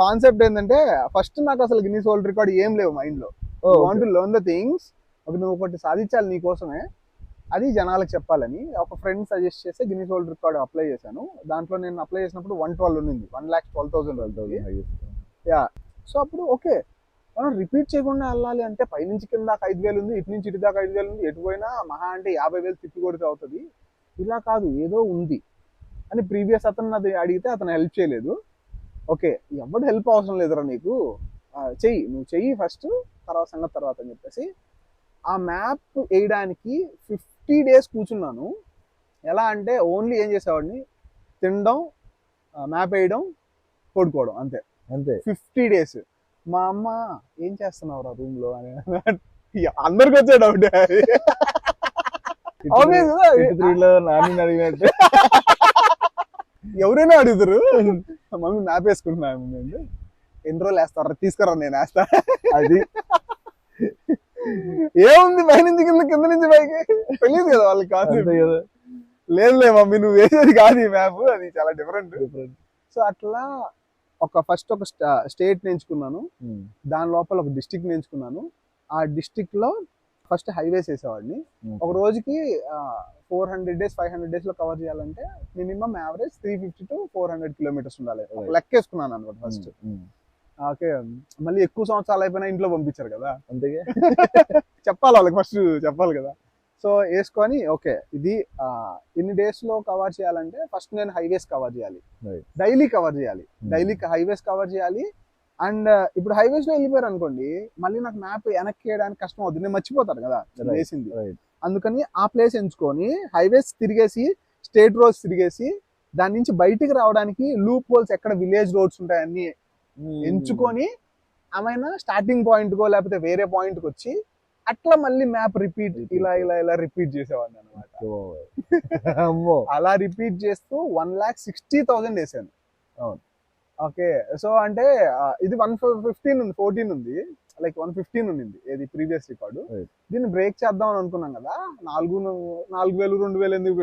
కాన్సెప్ట్ ఏంటంటే ఫస్ట్ నాకు అసలు గిన్నీస్ వరల్డ్ రికార్డ్ ఏం లేవు మైండ్ లో. Want to learn the things. నువ్వు ఒకటి సాధించాలి నీ కోసమే, అది జనాలకు చెప్పాలని ఒక ఫ్రెండ్ సజెస్ట్ చేస్తే గిన్నీస్ వరల్డ్ రికార్డ్ అప్లై చేశాను. దాంట్లో నేను అప్లై చేసినప్పుడు 112 ఉంది, 1,12,000. యా. సో అప్పుడు ఓకే, మనం రిపీట్ చేయకుండా వెళ్ళాలి అంటే పైనుంచి కింద దాకా 5,000 ఉంది, ఇటు నుంచి ఇటు దాకా 5,000 ఉంది, ఎటు పోయినా మహా అంటే 50,000 తిప్పి కొడితే అవుతుంది. ఇలా కాదు, ఏదో ఉంది అని ప్రీవియస్ అతను అది అడిగితే అతను హెల్ప్ చేయలేదు. ఓకే, ఎవరు హెల్ప్ అవసరం లేదురా నీకు, చెయ్యి, నువ్వు చెయ్యి ఫస్ట్, తర్వాత సంగతి తర్వాత అని చెప్పేసి ఆ మ్యాప్ వేయడానికి 50 days కూర్చున్నాను. ఎలా అంటే ఓన్లీ ఏం చేసేవాడిని, తినడం, మ్యాప్ వేయడం, పడుకోవడం, అంతే అంతే 50 days. మా అమ్మ ఏం చేస్తున్నావురా రూమ్ లో అని అందరికి వచ్చే డౌట్. నాని అడిగినట్టు ఎవరైనా అడుగుతారు, మమ్మీ మ్యాప్ వేసుకుంటున్నాను, ఎన్ని రోజులు వేస్తారా, తీసుకురా నేను వేస్తా. అది ఏముంది పైనుంచి కింద, కింద నుంచి పైకి, తెలియదు కదా వాళ్ళకి. కాదు కదా, లేదులే మమ్మీ నువ్వు వేసేది కాదు ఈ మ్యాప్, అది చాలా డిఫరెంట్. సో అట్లా ఫస్ట్ ఒక స్టేట్ నేర్చుకున్నాను, దాని లోపల ఒక డిస్ట్రిక్ట్ నేర్చుకున్నాను. ఆ డిస్ట్రిక్ట్ లో ఫస్ట్ హైవేస్ వేసేవాడిని. ఒక రోజుకి 400 days 500 days లో కవర్ చేయాలంటే మినిమం యావరేజ్ 350 to 400 kilometers ఉండాలి. లెక్క వేసుకున్నాను అనమాట ఫస్ట్. ఓకే, మళ్ళీ ఎక్కువ సంవత్సరాలు అయిపోయినా ఇంట్లో పంపించారు కదా, అంతేగా చెప్పాలి వాళ్ళకి, ఫస్ట్ చెప్పాలి కదా. సో వేసుకొని ఓకే, ఇది ఇన్ని డేస్ లో కవర్ చేయాలంటే ఫస్ట్ నేను హైవేస్ కవర్ చేయాలి, డైలీ కవర్ చేయాలి, డైలీ హైవేస్ కవర్ చేయాలి. అండ్ ఇప్పుడు హైవేస్ లో వెళ్ళిపోయారు అనుకోండి, మళ్ళీ నాకు మ్యాప్ వెనక్కి వేయడానికి కష్టం అవుతుంది, నేను మర్చిపోతాను కదా వేసింది. అందుకని ఆ ప్లేస్ ఎంచుకొని హైవేస్ తిరిగేసి, స్టేట్ రోడ్స్ తిరిగేసి, దాని నుంచి బయటికి రావడానికి లూప్ హోల్స్ ఎక్కడ విలేజ్ రోడ్స్ ఉంటాయి అన్ని ఎంచుకొని ఏమైనా స్టార్టింగ్ పాయింట్ కో లేకపోతే వేరే పాయింట్ కి వచ్చి అట్లా మళ్ళీ మ్యాప్ రిపీట్ ఇలా ఇలా ఇలా రిపీట్ చేసేవాడిని అనమాట. అలా రిపీట్ చేస్తూ 1,60,000 వేసాను. ఓకే, సో అంటే ఇది 115 ఉంది, 14 ఉంది, లైక్ 115 ఉండింది ఏది ప్రీవియస్ రికార్డు. దీన్ని బ్రేక్ చేద్దాం అని అనుకున్నాం కదా, 4,000 2,000 ఎందుకు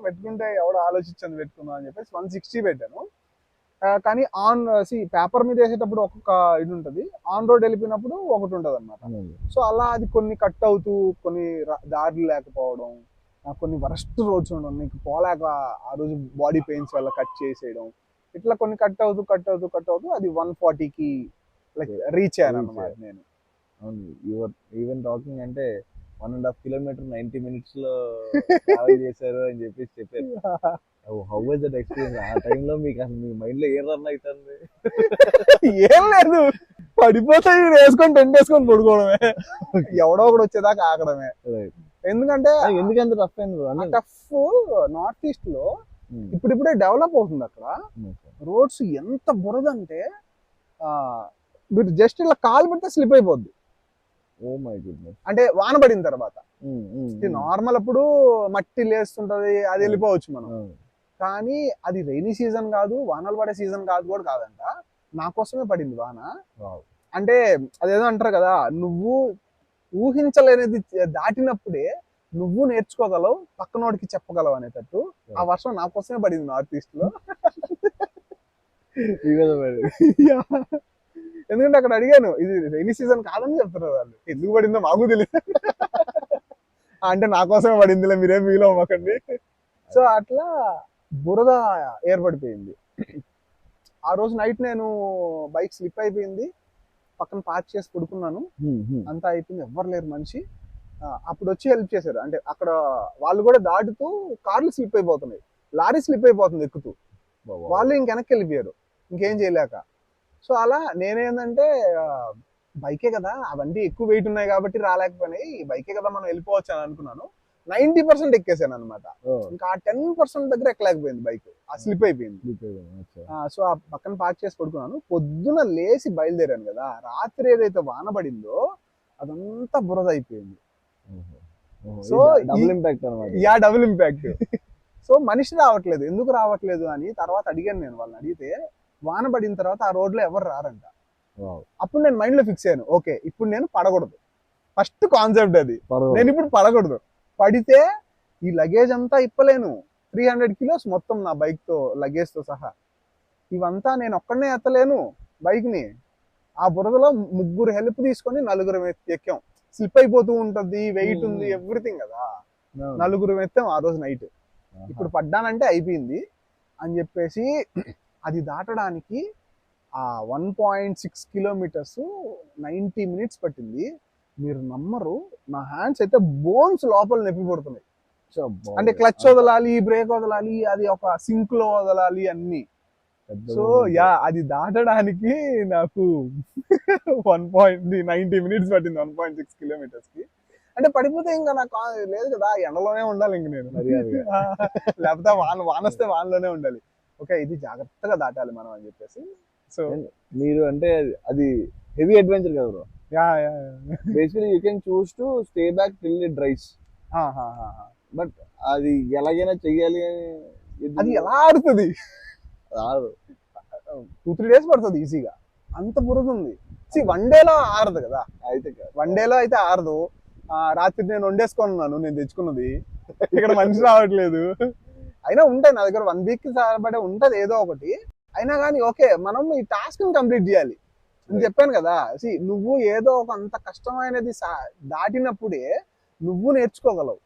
పెట్టుకుంటే ఎవడో ఆలోచించండి పెట్టుకుందాం అని చెప్పేసి 160 పెట్టాను. కానీ ఆన్ పేపర్ మీద వేసేటప్పుడు ఒక్కొక్క ఇది ఉంటుంది, ఆన్ రోడ్ వెళ్ళిపోయినప్పుడు ఒకటి ఉంటుంది అనమాట. సో అలా అది కొన్ని కట్ అవుతూ, కొన్ని దారులు లేకపోవడం, కొన్ని వరస్ట్ రోడ్స్ ఉండడం, నీకు పోలేక ఆ రోజు బాడీ పెయిన్స్ వల్ల కట్ చేసేయడం, ఇట్లా కొన్ని కట్ అవుతూ అది 140కి లైక్ రీచ్ అయ్యాను అనమాట నేను. ఈవెన్ టాకింగ్ అంటే 1.5 kilometer 90 minutes లో ట్రావెల్ చేశారు అని చెప్పారు. How was that experience? ఆ టైంలో మీకు అసలు మీ మైండ్ లో ఏం రన్ అవుతుంది? ఏం లేదు, పడిపోతే వేసుకొని టెంట్ వేసుకొని పడుకోవడమే, ఎవడో ఒకటి వచ్చేదాకా ఆగడమే. ఎందుకంటే ఎందుకంత టఫ్ అయింది? టఫ్ నార్త్ ఈస్ట్ లో ఇప్పుడిప్పుడే డెవలప్ అవుతుంది. అక్కడ రోడ్స్ ఎంత బురదంటే మీరు జస్ట్ ఇలా కాలు పెడితే స్లిప్ అయిపోద్ది. Oh my goodness. అంటే వాన పడిన తర్వాత నార్మల్ అప్పుడు మట్టి లేస్తుంటది, అది వెళ్ళిపోవచ్చు మనం. కానీ అది రైనీ సీజన్ కాదు, వానలు పడే సీజన్ కూడా కాదంట, నా కోసమే పడింది వాన. అంటే అదేదో అంటారు కదా, నువ్వు ఊహించలేనిది దాటినప్పుడే నువ్వు నేర్చుకోగలవు, పక్కనోడికి చెప్పగలవు అనేటట్టు ఆ వర్షం నా కోసమే పడింది నార్త్ ఈస్ట్ లో. ఎందుకంటే అక్కడ అడిగాను, ఇది రైనీ సీజన్ కాదని చెప్తున్నారు వాళ్ళు, ఎందుకు పడిందో మాకు తెలియదు. అంటే నా కోసమే పడిందిలే, మీరేం ఫీల్ అవ్వకండి. సో అట్లా బురద ఏర్పడిపోయింది. ఆ రోజు నైట్ నేను బైక్ స్లిప్ అయిపోయింది, పక్కన పార్క్ చేసి పడుకున్నాను, అంతా అయిపోయింది, ఎవ్వరు లేరు మనిషి. అప్పుడు వచ్చి హెల్ప్ చేశారు. అంటే అక్కడ వాళ్ళు కూడా దాటుతూ కార్లు స్లిప్ అయిపోతున్నాయి, లారీ స్లిప్ అయిపోతుంది ఎక్కుతూ, వాళ్ళు వెనక్కి వెళ్ళిపోయారు ఇంకేం చేయలేక. సో అలా నేనేందంటే బైకే కదా, అవన్నీ ఎక్కువ వెయిట్ ఉన్నాయి కాబట్టి రాలేకపోయినాయి, బైకే కదా మనం వెళ్ళిపోవచ్చు అని అనుకున్నాను. 90% ఎక్కేసాను అనమాట. ఇంకా ఆ 10% దగ్గర ఎక్కలేకపోయింది బైక్, ఆ స్లిప్ అయిపోయింది. సో ఆ పక్కన పార్క్ చేసి పడుకున్నాను. పొద్దున లేచి బయలుదేరాను కదా, రాత్రి ఏదైతే వాన పడిందో అదంతా బురద అయిపోయింది. So double impact. సో మనిషి రావట్లేదు, ఎందుకు రావట్లేదు అని తర్వాత అడిగాను నేను. వాళ్ళని అడిగితే వాన పడిన తర్వాత ఆ రోడ్లో ఎవరు రారంట. అప్పుడు నేను మైండ్ లో ఫిక్స్ అయ్యాను, ఓకే ఇప్పుడు నేను పడకూడదు. ఫస్ట్ కాన్సెప్ట్ అది, నేను ఇప్పుడు పడకూడదు. పడితే ఈ లగేజ్ అంతా ఇప్పలేను. 300 కిలోస్ మొత్తం నా బైక్ తో, లగేజ్ తో సహా. ఇవంతా నేను ఒక్కడనే ఎత్తలేను బైక్ ని. ఆ బురదలో 3 హెల్ప్ తీసుకొని 4 ఎక్కాం. స్లిప్ అయిపోతూ ఉంటది, వెయిట్ ఉంది, ఎవ్రీథింగ్ కదా. 4 ఎత్తాం ఆ రోజు నైట్. ఇప్పుడు పడ్డానంటే అయిపోయింది అని చెప్పేసి అది దాటడానికి ఆ 1.6 కిలోమీటర్స్ 90 మినిట్స్ పట్టింది. మీరు నమ్మరు, నా హ్యాండ్స్ అయితే బోన్స్ లోపల నొప్పి పడుతున్నాయి. అంటే క్లచ్ వదలాలి, బ్రేక్ వదలాలి, అది ఒక సింక్ లో వదలాలి అన్ని. సో యా, అది దాటడానికి నాకు 90 మినిట్స్ పట్టింది 1.6 కిలోమీటర్స్ కి. అంటే పడిపోతే ఇంకా నాకు లేదు కదా, ఎండలోనే ఉండాలి ఇంక నేను. లేకపోతే వానొస్తే వానలోనే ఉండాలి. ఓకే, ఇది జాగ్రత్తగా దాటాలి మనం అని చెప్పేసి. సో మీరు అంటే అది హెవీ అడ్వెంచర్ కదా bro. Basically you can choose to stay back till it డ్రైస్. But అది ఎలాగైనా చెయ్యాలి అని, అది ఎలా ఆడుతుంది? 2-3 డేస్ పడుతుంది ఈజీగా, అంత బురద ఉంది. వన్ డేలో ఆరదు కదా. అయితే వన్ డేలో అయితే ఆరదు. రాత్రి నేను వండేసుకున్నాను, నేను తెచ్చుకున్నది. ఇక్కడ మనిషి రావట్లేదు. అయినా ఉంటాయి నా దగ్గర 1 వీక్ సరిపడే ఉంటది ఏదో ఒకటి. అయినా కానీ ఓకే, మనం ఈ టాస్క్ ని కంప్లీట్ చేయాలి. నేను చెప్పాను కదా, నువ్వు ఏదో ఒక అంత కష్టమైనది దాటినప్పుడే నువ్వు నేర్చుకోగలవు.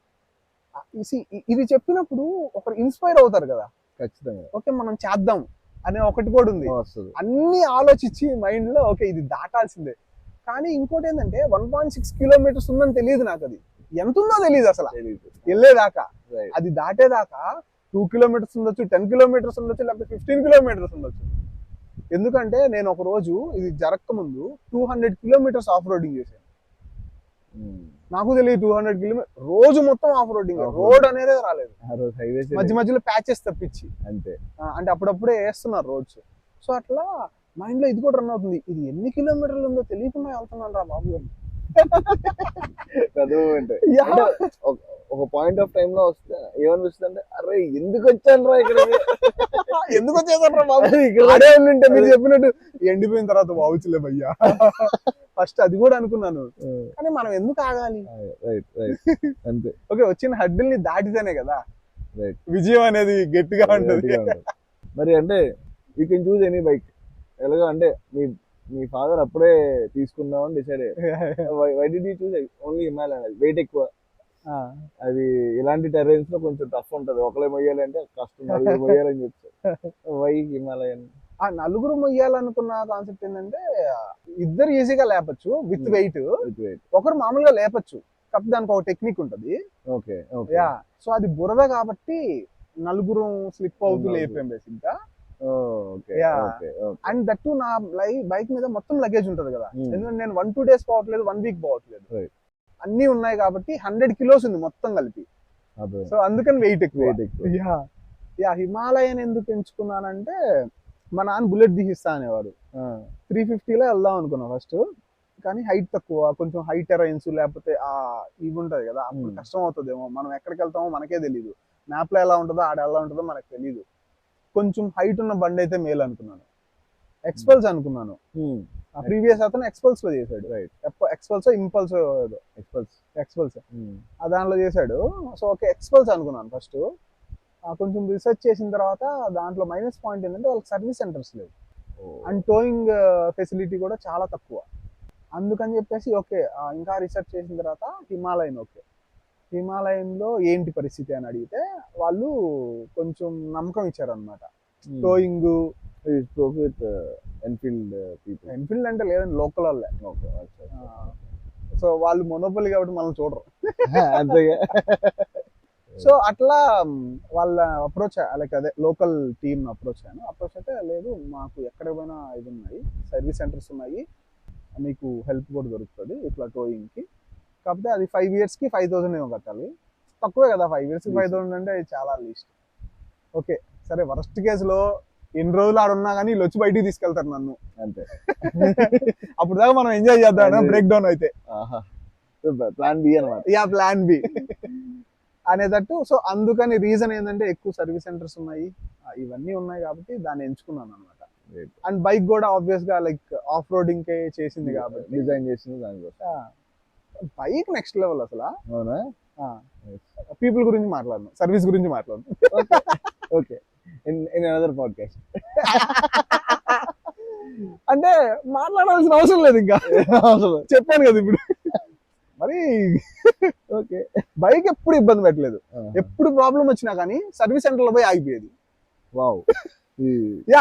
ఇది చెప్పినప్పుడు ఒకరు ఇన్స్పైర్ అవుతారు కదా. ఖచ్చితంగా ఓకే మనం చేద్దాం అనే ఒకటి కూడా ఉంది. అన్ని ఆలోచించి మైండ్ లో ఓకే ఇది దాటాల్సిందే. కానీ ఇంకోటి ఏంటంటే 1.6 కిలోమీటర్స్ ఉందని తెలియదు నాకు. అది ఎంత ఉందో తెలియదు అసలు వెళ్ళేదాకా. అది దాటేదాకా 2 కిలోమీటర్స్ ఉండొచ్చు, 10 కిలోమీటర్స్ ఉండొచ్చు, లేకపోతే 15 కిలోమీటర్స్ ఉండొచ్చు. ఎందుకంటే నేను ఒక రోజు ఇది జరగక ముందు 200 కిలోమీటర్స్ ఆఫ్ రోడింగ్ చేశాను. నాకు తెలియదు 200 కిలోమీటర్ రోజు మొత్తం ఆఫ్ రోడింగ్. రోడ్ అనేది రాలేదు, మధ్య మధ్యలో ప్యాచెస్ తప్పించి అంతే. అంటే అప్పుడప్పుడే వేస్తున్నారు రోడ్స్. సో అట్లా మైండ్ లో ఇది కూడా రన్ అవుతుంది, ఇది ఎన్ని కిలోమీటర్లు ఉందో తెలియకుండా వెళ్తున్నాను రా బాబు. ఒక పాయింట్ ఆఫ్ టైమ్ లో వస్తే ఏమనిపిస్తుంది అంటే, అరే ఎందుకు వచ్చాను రా ఇక్కడ, ఎందుకు వచ్చేసాను రా బాబు. ఇక్కడే ఉంటే మీరు చెప్పినట్టు ఎండిపోయిన తర్వాత బావుచులే భయ్యా. ఫస్ట్ అది కూడా అనుకున్నాను, కానీ మనం ఎందుకు ఆగాలి? అంతే. ఓకే, వచ్చిన హడ్డుల్ని దాటితేనే కదా విజయం అనేది గట్టిగా ఉంటుంది. మరి అంటే you can choose any bike. ఎలాగో అంటే మీ ఫాదర్ అప్పుడే తీసుకుందామని డిసైడ్ అయ్యారు. Why did you choose only Himalayan? అది వెయిట్ ఎక్కువ, అది ఇలాంటి టెర్రైన్స్ లో కొంచెం టఫ్ ఉంటది, ఒకరే మొయ్యాలి అంటే కష్టం, 4 మొయ్యాలని చెప్తారు. Why Himalayan? ఆ 4 మొయ్యాలనుకున్న కాన్సెప్ట్ ఏంటంటే, ఇద్దరు ఈజీగా లేపచ్చు విత్ వెయిట్, ఒకరు మామూలుగా లేపచ్చు, కాకపోతే దానికి ఒక టెక్నిక్ ఉంటది. Okay, yeah. సో అది బురద కాబట్టి 4 స్లిప్ అవుతూ లేపాం బేసిక్ గా. అండ్ దట్ నా బైక్ మీద మొత్తం లగేజ్ ఉంటది కదా. ఎందుకంటే నేను 1-2 డేస్ పోవట్లేదు, 1 వీక్ పోవట్లేదు, అన్ని ఉన్నాయి కాబట్టి 100 కిలోస్ ఉంది మొత్తం కలిపి. సో అందుకని వెయిట్ ఎక్కువ. యా, హిమాలయన్ ఎందుకు ఎంచుకున్నానంటే, మా నాన్న బుల్లెట్ తీసిస్తా అనేవాడు. 350లో వెళ్దాం అనుకున్నా ఫస్ట్, కానీ హైట్ తక్కువ, కొంచెం హై టెరైన్స్ లేకపోతే ఇవి ఉంటది కదా, అప్పుడు కష్టం అవుతుందేమో, మనం ఎక్కడికి వెళ్తామో మనకే తెలీదు, మ్యాప్ లో ఎలా ఉంటుందో ఆడ ఎలా ఉంటుందో మనకు తెలీదు. కొంచెం హైట్ ఉన్న బండి అయితే మేలు అనుకున్నాను. ఎక్స్పల్స్ అనుకున్నాను. ప్రీవియస్ అతను ఎక్స్పల్స్ లో చేశాడు. ఎక్స్పల్స్ ఇంపల్స్ ఎక్స్పల్స్ దాంట్లో చేశాడు. సో ఓకే ఎక్స్పల్స్ అనుకున్నాను ఫస్ట్. కొంచెం రీసెర్చ్ చేసిన తర్వాత దాంట్లో మైనస్ పాయింట్ ఏంటంటే వాళ్ళకి సర్వీస్ సెంటర్స్ లేవు, అండ్ టోయింగ్ ఫెసిలిటీ కూడా చాలా తక్కువ. అందుకని చెప్పేసి ఓకే ఇంకా రీసెర్చ్ చేసిన తర్వాత హిమాలయన్. ఓకే హిమాలయన్ లో ఏంటి పరిస్థితి అని అడిగితే వాళ్ళు కొంచెం నమ్మకం ఇచ్చారనమాట. టోయింగ్ ఎన్ఫీల్డ్ అంటే లేదండి, లోకల్ వాళ్ళే. సో వాళ్ళు మొనోపలి కాబట్టి మనం చూడరు. సో అట్లా వాళ్ళ అప్రోచ్ లైక్ అదే లోకల్ టీమ్ అప్రోచ్ అయితే లేదు, మాకు ఎక్కడ పోయినా ఇది ఉన్నాయి, సర్వీస్ సెంటర్స్ ఉన్నాయి, మీకు హెల్ప్ కూడా దొరుకుతుంది ఇట్లా టోయింగ్ కి. కాకపోతే అది 5 years కి 5,000 ఏమో కట్టాలి. తక్కువే కదా 5 years కి 5,000 అంటే చాలా లీస్ట్. ఓకే సరే, వరస్ట్ కేసులో ఎన్ని రోజులు ఆడున్నా కానీ వీళ్ళు వచ్చి బయటికి తీసుకెళ్తారు నన్ను అంతే. అప్పుడు దాకా మనం ఎంజాయ్ చేద్దాం బ్రేక్ డౌన్ అయితే. ప్లాన్ బి అనమాట. Yeah, plan B. అనేటట్టు. సో అందుకని రీజన్ ఏంటంటే ఎక్కువ సర్వీస్ సెంటర్స్ ఉన్నాయి, ఇవన్నీ ఉన్నాయి కాబట్టి దాన్ని ఎంచుకున్నాను అనమాట. అండ్ బైక్ కూడా ఆబ్వియస్ గా లైక్ ఆఫ్ రోడింగ్ కే చేసింది కాబట్టి డిజైన్ చేసింది దానికోసం. బైక్ నెక్స్ట్ లెవెల్ అసలు. అవునా? పీపుల్ గురించి మాట్లాడను, సర్వీస్ గురించి మాట్లాడను. Okay, in another podcast. అంటే మాట్లాడాల్సిన అవసరం లేదు ఇంకా, చెప్పాను కదా ఇప్పుడు. మరి ఓకే, బైక్ ఎప్పుడు ఇబ్బంది పెట్టలేదు, ఎప్పుడు ప్రాబ్లం వచ్చినా కానీ సర్వీస్ సెంటర్ లో పోయి ఆగిపోయేది. వావ్,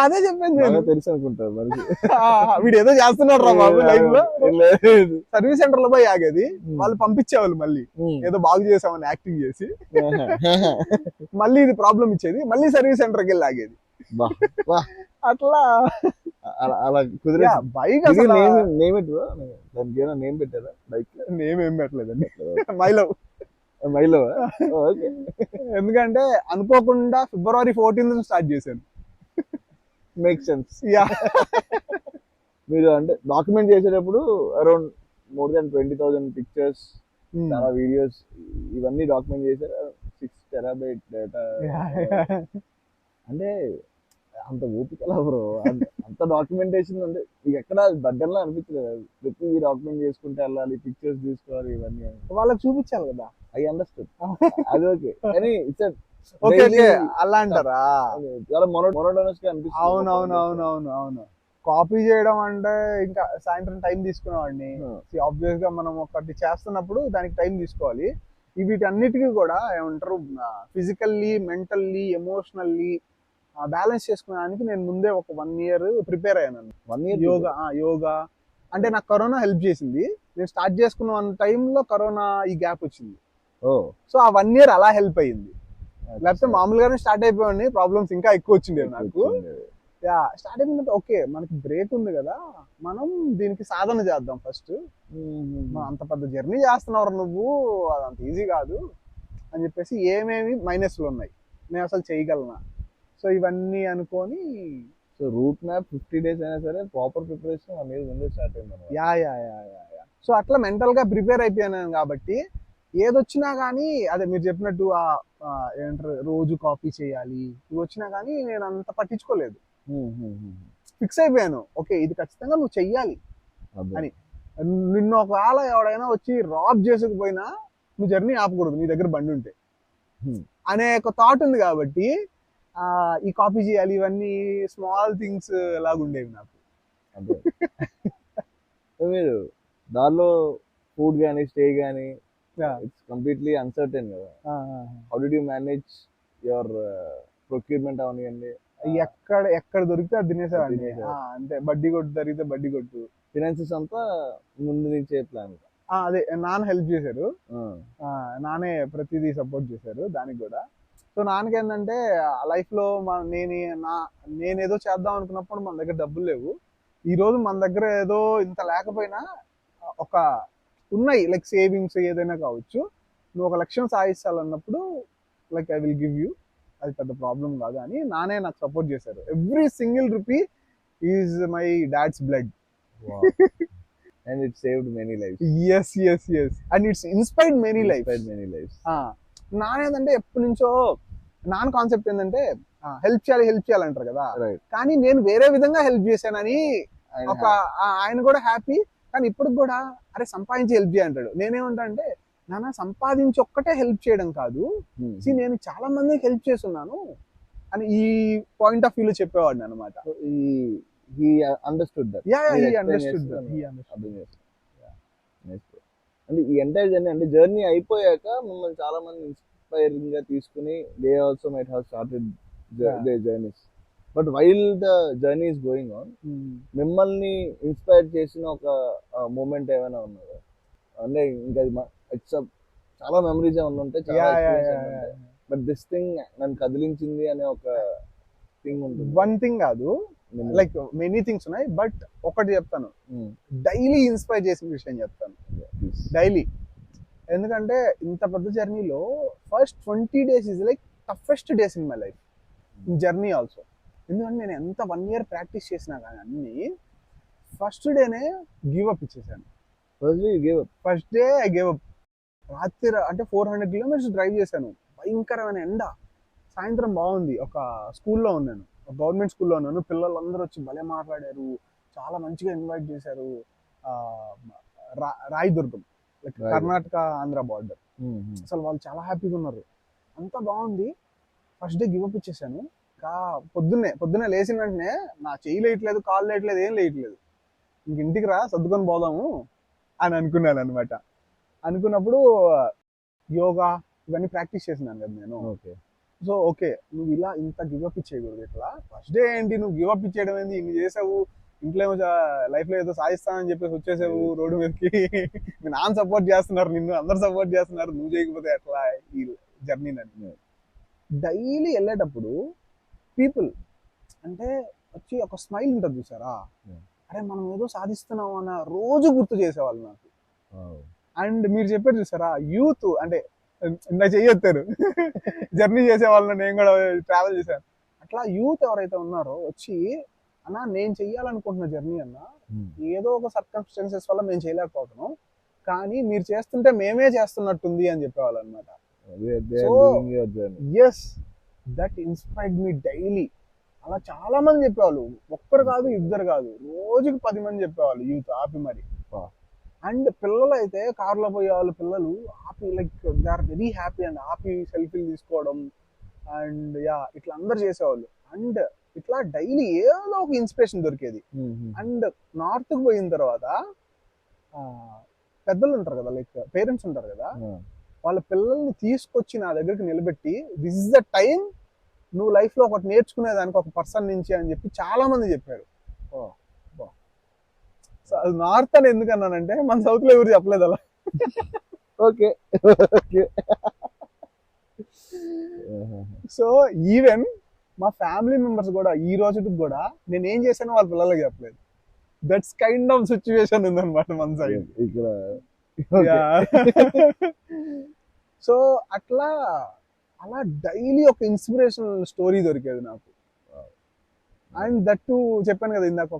అదే చెప్పాను నేను. తెలుసు అనుకుంటారు మరి. వీడు ఏదో చేస్తున్నాడు రా బాబు లైఫ్ లో. సర్వీస్ సెంటర్ లో పోయి ఆగేది, వాళ్ళు పంపించేవాళ్ళు మళ్ళీ ఏదో బాగు చేసామని యాక్టింగ్ చేసి, మళ్ళీ ఇది ప్రాబ్లం ఇచ్చేది, మళ్ళీ సర్వీస్ సెంటర్ కి వెళ్ళి ఆగేది. అట్లా అలా కుదిరే. బైక్ నేమ్ నేమ్ పెట్టారా బైక్? నేమ్ ఏం పెట్టలేదండి, మైలో. మైలో. ఎందుకంటే అనుకోకుండా February 14th స్టార్ట్ చేశాను. Make sense. యా, మీరు అంటే డాక్యుమెంట్ చేసేటప్పుడు అరౌండ్ మోర్ దాన్ 20,000 పిక్చర్స్, చాలా వీడియోస్, ఇవన్నీ డాక్యుమెంట్ చేశారు. 6 TB డేటా. అంటే అంత ఓపిక బ్రో, అంత డాక్యుమెంటేషన్. అంటే ఎక్కడ బడ్డెన్లో అనిపించలేదు, ప్రతిదీ డాక్యుమెంట్ చేసుకుంటే వెళ్ళాలి, పిక్చర్స్ తీసుకోవాలి, ఇవన్నీ వాళ్ళకి చూపించాలి కదా. ఐ అండర్స్టూడ్, అది ఓకే. కానీ ఇట్స్ ఓకే అలా అంటారా? చాలా మొనోటోనస్ గా అనిపిస్తుంది. అవును. కాపీ చేయడం అంటే ఇంకా సాయంత్రం టైం తీసుకునేవాడిని. ఆబ్వియస్ గా మనం ఒకటి చేస్తున్నప్పుడు దానికి టైం తీసుకోవాలి. వీటన్నిటికీ కూడా ఏమంటారు, ఫిజికల్లీ, మెంటల్లీ, ఎమోషనల్లీ బ్యాలెన్స్ చేసుకునేదానికి నేను ముందే ఒక 1 year ప్రిపేర్ అయ్యాను. 1 year యోగా అంటే నాకు కరోనా హెల్ప్ చేసింది. నేను స్టార్ట్ చేసుకున్న టైంలో కరోనా ఈ గ్యాప్ వచ్చింది. సో ఆ 1 year అలా హెల్ప్ అయ్యింది. లేకపోతే మామూలుగానే స్టార్ట్ అయిపోయింది, ప్రాబ్లమ్స్ ఇంకా ఎక్కువ వచ్చింది నాకు. స్టార్ట్ అయిపోయిందంటే ఓకే మనకి బ్రేక్ ఉంది కదా, మనం దీనికి సాధన చేద్దాం ఫస్ట్. అంత పెద్ద జర్నీ చేస్తున్నావు నువ్వు, అదంత ఈజీ కాదు అని చెప్పేసి ఏమేమి మైనస్లు ఉన్నాయి, నేను అసలు చేయగలనా. సో ఇవన్నీ అనుకొని, సో రూట్ మ్యాప్ 50 days అయినా సరే ప్రాపర్ ప్రిపరేషన్ అనేది ముందే స్టార్ట్ అయింది. యా. సో అట్లా మెంటల్ గా ప్రిపేర్ అయిపోయాను కాబట్టి ఏదొచ్చినా కానీ, అదే మీరు చెప్పినట్టు ఏమంటారు రోజు కాపీ చేయాలి, ఇవి వచ్చినా కానీ నేను అంత పట్టించుకోలేదు. ఫిక్స్ అయిపోయాను, ఓకే ఇది ఖచ్చితంగా నువ్వు చెయ్యాలి అని. నిన్ను ఒకవేళ ఎవడైనా వచ్చి రాబ్ చేసుకుపోయినా నువ్వు జర్నీ ఆపకూడదు, నీ దగ్గర బండి ఉంటే అనే ఒక థాట్ ఉంది కాబట్టి ఈ కాపీ చేయాలి, ఇవన్నీ స్మాల్ థింగ్స్ లాగుండేవి నాకు. అదే మీరు దానిలో ఫుడ్ కానీ స్టే కానీ ఇట్స్ కంప్లీట్లీ అన్సర్టెన్ కదా. How did you manage your procurement అవన్నీ? ఎక్కడ దొరికితే అది తినేసేవాడిని అంతే. బడ్డీ కొట్టు దొరికితే బడ్డీ కొట్టు. ఫినాన్సెస్ అంతా ముందు నుంచే ప్లాన్. అదే నాన్న హెల్ప్ చేశారు, నానే ప్రతిదీ సపోర్ట్ చేశారు దానికి కూడా. సో నాన్నకి ఏంటంటే లైఫ్ లో నేనేదో చేద్దాం అనుకున్నప్పుడు మన దగ్గర డబ్బులు లేవు. ఈ రోజు మన దగ్గర ఏదో ఇంత లేకపోయినా ఒక ఉన్నాయి, లైక్ సేవింగ్స్ ఏదైనా కావచ్చు, నువ్వు ఒక లక్ష్యం సాధించాలన్నప్పుడు like I will give you, అది పెద్ద ప్రాబ్లం కాదు అని నానే నాకు సపోర్ట్ చేశారు. Every single rupee is my dad's blood. And it saved many lives. Yes. And it's inspired many lives. నానేదంటే ఎప్పటి నుంచో నాన్న కాన్సెప్ట్ ఏంటంటే హెల్ప్ చేయాలి అంటారు కదా, కానీ నేను వేరే విధంగా హెల్ప్ చేశానని ఒక ఆయన కూడా హ్యాపీ. కానీ ఇప్పటికి కూడా అరే సంపాదించి హెల్ప్ చేయంటాడు. నేనేమంటా అంటే నాన్న సంపాదించి ఒక్కటే హెల్ప్ చేయడం కాదు, నేను చాలా మందికి హెల్ప్ చేస్తున్నాను అని ఈ పాయింట్ ఆఫ్ వ్యూలో చెప్పేవాడిని అనమాట. He understood that. He understood. అంటే ఈ ఎంటైర్ జర్నీ, అంటే జర్నీ అయిపోయాక మిమ్మల్ని చాలా మంది ఇన్స్పైరింగ్ గా తీసుకుని they also might have started they journeys. But while the journey is going on, మిమ్మల్ని ఇన్స్పైర్ చేసిన ఒక మూమెంట్ ఏమైనా ఉన్నదా? అంటే ఇంకా చాలా మెమరీస్ ఏమైనా ఉంటే, బట్ దిస్ థింగ్ నన్ను కదిలించింది అనే ఒక థింగ్ ఉంటుంది. వన్ థింగ్ కాదు, లైక్ మెనీ థింగ్స్ ఉన్నాయి, బట్ ఒకటి చెప్తాను, డైలీ ఇన్స్పైర్ చేసిన విషయం చెప్తాను. డైలీ, ఎందుకంటే ఇంత పెద్ద జర్నీలో first 20 days is like toughest days in my life, in journey also. ఎందుకంటే నేను ఎంత 1 year ప్రాక్టీస్ చేసినా కానీ అన్ని ఫస్ట్ డేనే గివ్ అప్ ఇచ్చేసాను. First day I give up. రాత్రి అంటే 400 కిలోమీటర్స్ డ్రైవ్ చేశాను, భయంకరమైన ఎండ. సాయంత్రం బాగుంది, ఒక స్కూల్లో ఉన్నాను, గవర్నమెంట్ స్కూల్లో ఉన్నాను, పిల్లలందరూ వచ్చి భలే మాట్లాడారు, చాలా మంచిగా ఇన్వైట్ చేశారు. ఆ, రాయదుర్గం, లైక్ కర్ణాటక ఆంధ్ర బార్డర్. అసలు వాళ్ళు చాలా హ్యాపీగా ఉన్నారు, అంతా బాగుంది. ఫస్ట్ డే గివ్ అప్ ఇచ్చేసాను. పొద్దున్నే లేచిన వెంటనే నా చెయ్యి లేయట్లేదు, కాళ్ళు లేయట్లేదు, ఏం లేయట్లేదు. ఇంక ఇంటికి రా, సర్దుకొని పోదాము అని అనుకున్నాను అనమాట. అనుకున్నప్పుడు యోగా ఇవన్నీ ప్రాక్టీస్ చేసినాను కదా నేను. సో ఓకే, నువ్వు ఇలా ఇంత గివప్ ఇచ్చేయకూడదు. ఇట్లా ఫస్ట్ డే ఏంటి నువ్వు గివప్ ఇచ్చేయడం ఏంటి, ఇన్ని చేసావు, ఇంట్లో ఏమో లైఫ్ లో ఏదో సాధిస్తానని చెప్పేసి వచ్చేసావు రోడ్డు మీదకి. మీ నాన్న సపోర్ట్ చేస్తున్నారు, నిన్ను అందరు సపోర్ట్ చేస్తున్నారు, నువ్వు చేయకపోతే ఎట్లా ఈ జర్నీ అని. డైలీ వెళ్ళేటప్పుడు పీపుల్ అంటే వచ్చి ఒక స్మైల్ ఉంటుంది చూసారా, అరే మనం ఏదో సాధిస్తున్నాం అన్న రోజు గుర్తు చేసేవాళ్ళు నాకు. అండ్ మీరు చెప్పారు చూసారా, యూత్ అంటే నా చెయ్యొత్తారు జర్నీ చేసే వాళ్ళని, నేను కూడా ట్రావెల్ చేశాను. అట్లా యూత్ ఎవరైతే ఉన్నారో వచ్చి, అన్నా నేను చెయ్యాలనుకుంటున్న జర్నీ అన్న, ఏదో ఒక సర్కమ్స్టెన్సెస్ వల్ల మేము చేయలేకపోతున్నాం, కానీ మీరు చేస్తుంటే మేమే చేస్తున్నట్టుంది అని చెప్పేవాళ్ళు అనమాట. So yes, that inspired me daily. అలా చాలా మంది చెప్పేవాళ్ళు, ఒక్కరు కాదు, ఇద్దరు కాదు, రోజుకి 10 మంది చెప్పేవాళ్ళు యూత్ ఆపి మరి. అండ్ పిల్లలు అయితే కార్లో పోయే వాళ్ళు, పిల్లలు ఆపి like they are very happy and ఆపి సెల్ఫీలు తీసుకోవడం అండ్ యా ఇట్లా అందరు చేసేవాళ్ళు. అండ్ ఇట్లా డైలీ ఏదో ఒక ఇన్స్పిరేషన్ దొరికేది. అండ్ నార్త్ కు పోయిన తర్వాత పెద్దలు ఉంటారు కదా, లైక్ పేరెంట్స్ ఉంటారు కదా, వాళ్ళ పిల్లల్ని తీసుకొచ్చి నా దగ్గరికి నిలబెట్టి, దిస్ ఇస్ ద టైం నువ్వు లైఫ్ లో ఒకటి నేర్చుకునేదానికి ఒక పర్సన్ నుంచి అని చెప్పి చాలా మంది చెప్పారు. నార్త్ అని ఎందుకు అన్నానంటే మన సౌత్ లో ఎవరు చెప్పలేదు అలా. ఓకే. సో ఈవెన్ మా ఫ్యామిలీ మెంబర్స్ కూడా ఈ రోజుకి కూడా నేను ఏం చేశానో వాళ్ళ పిల్లలకి చెప్పలేదు. దట్స్ కైండ్ ఆఫ్ సిచ్యువేషన్ ఉందన్నమాట మన సైడ్ ఇక్కడ. సో అట్లా అలా డైలీ ఒక ఇన్స్పిరేషనల్ స్టోరీ దొరికేది నాకు. అండ్ దట్ టు చెప్పాను కదా ఇందాక,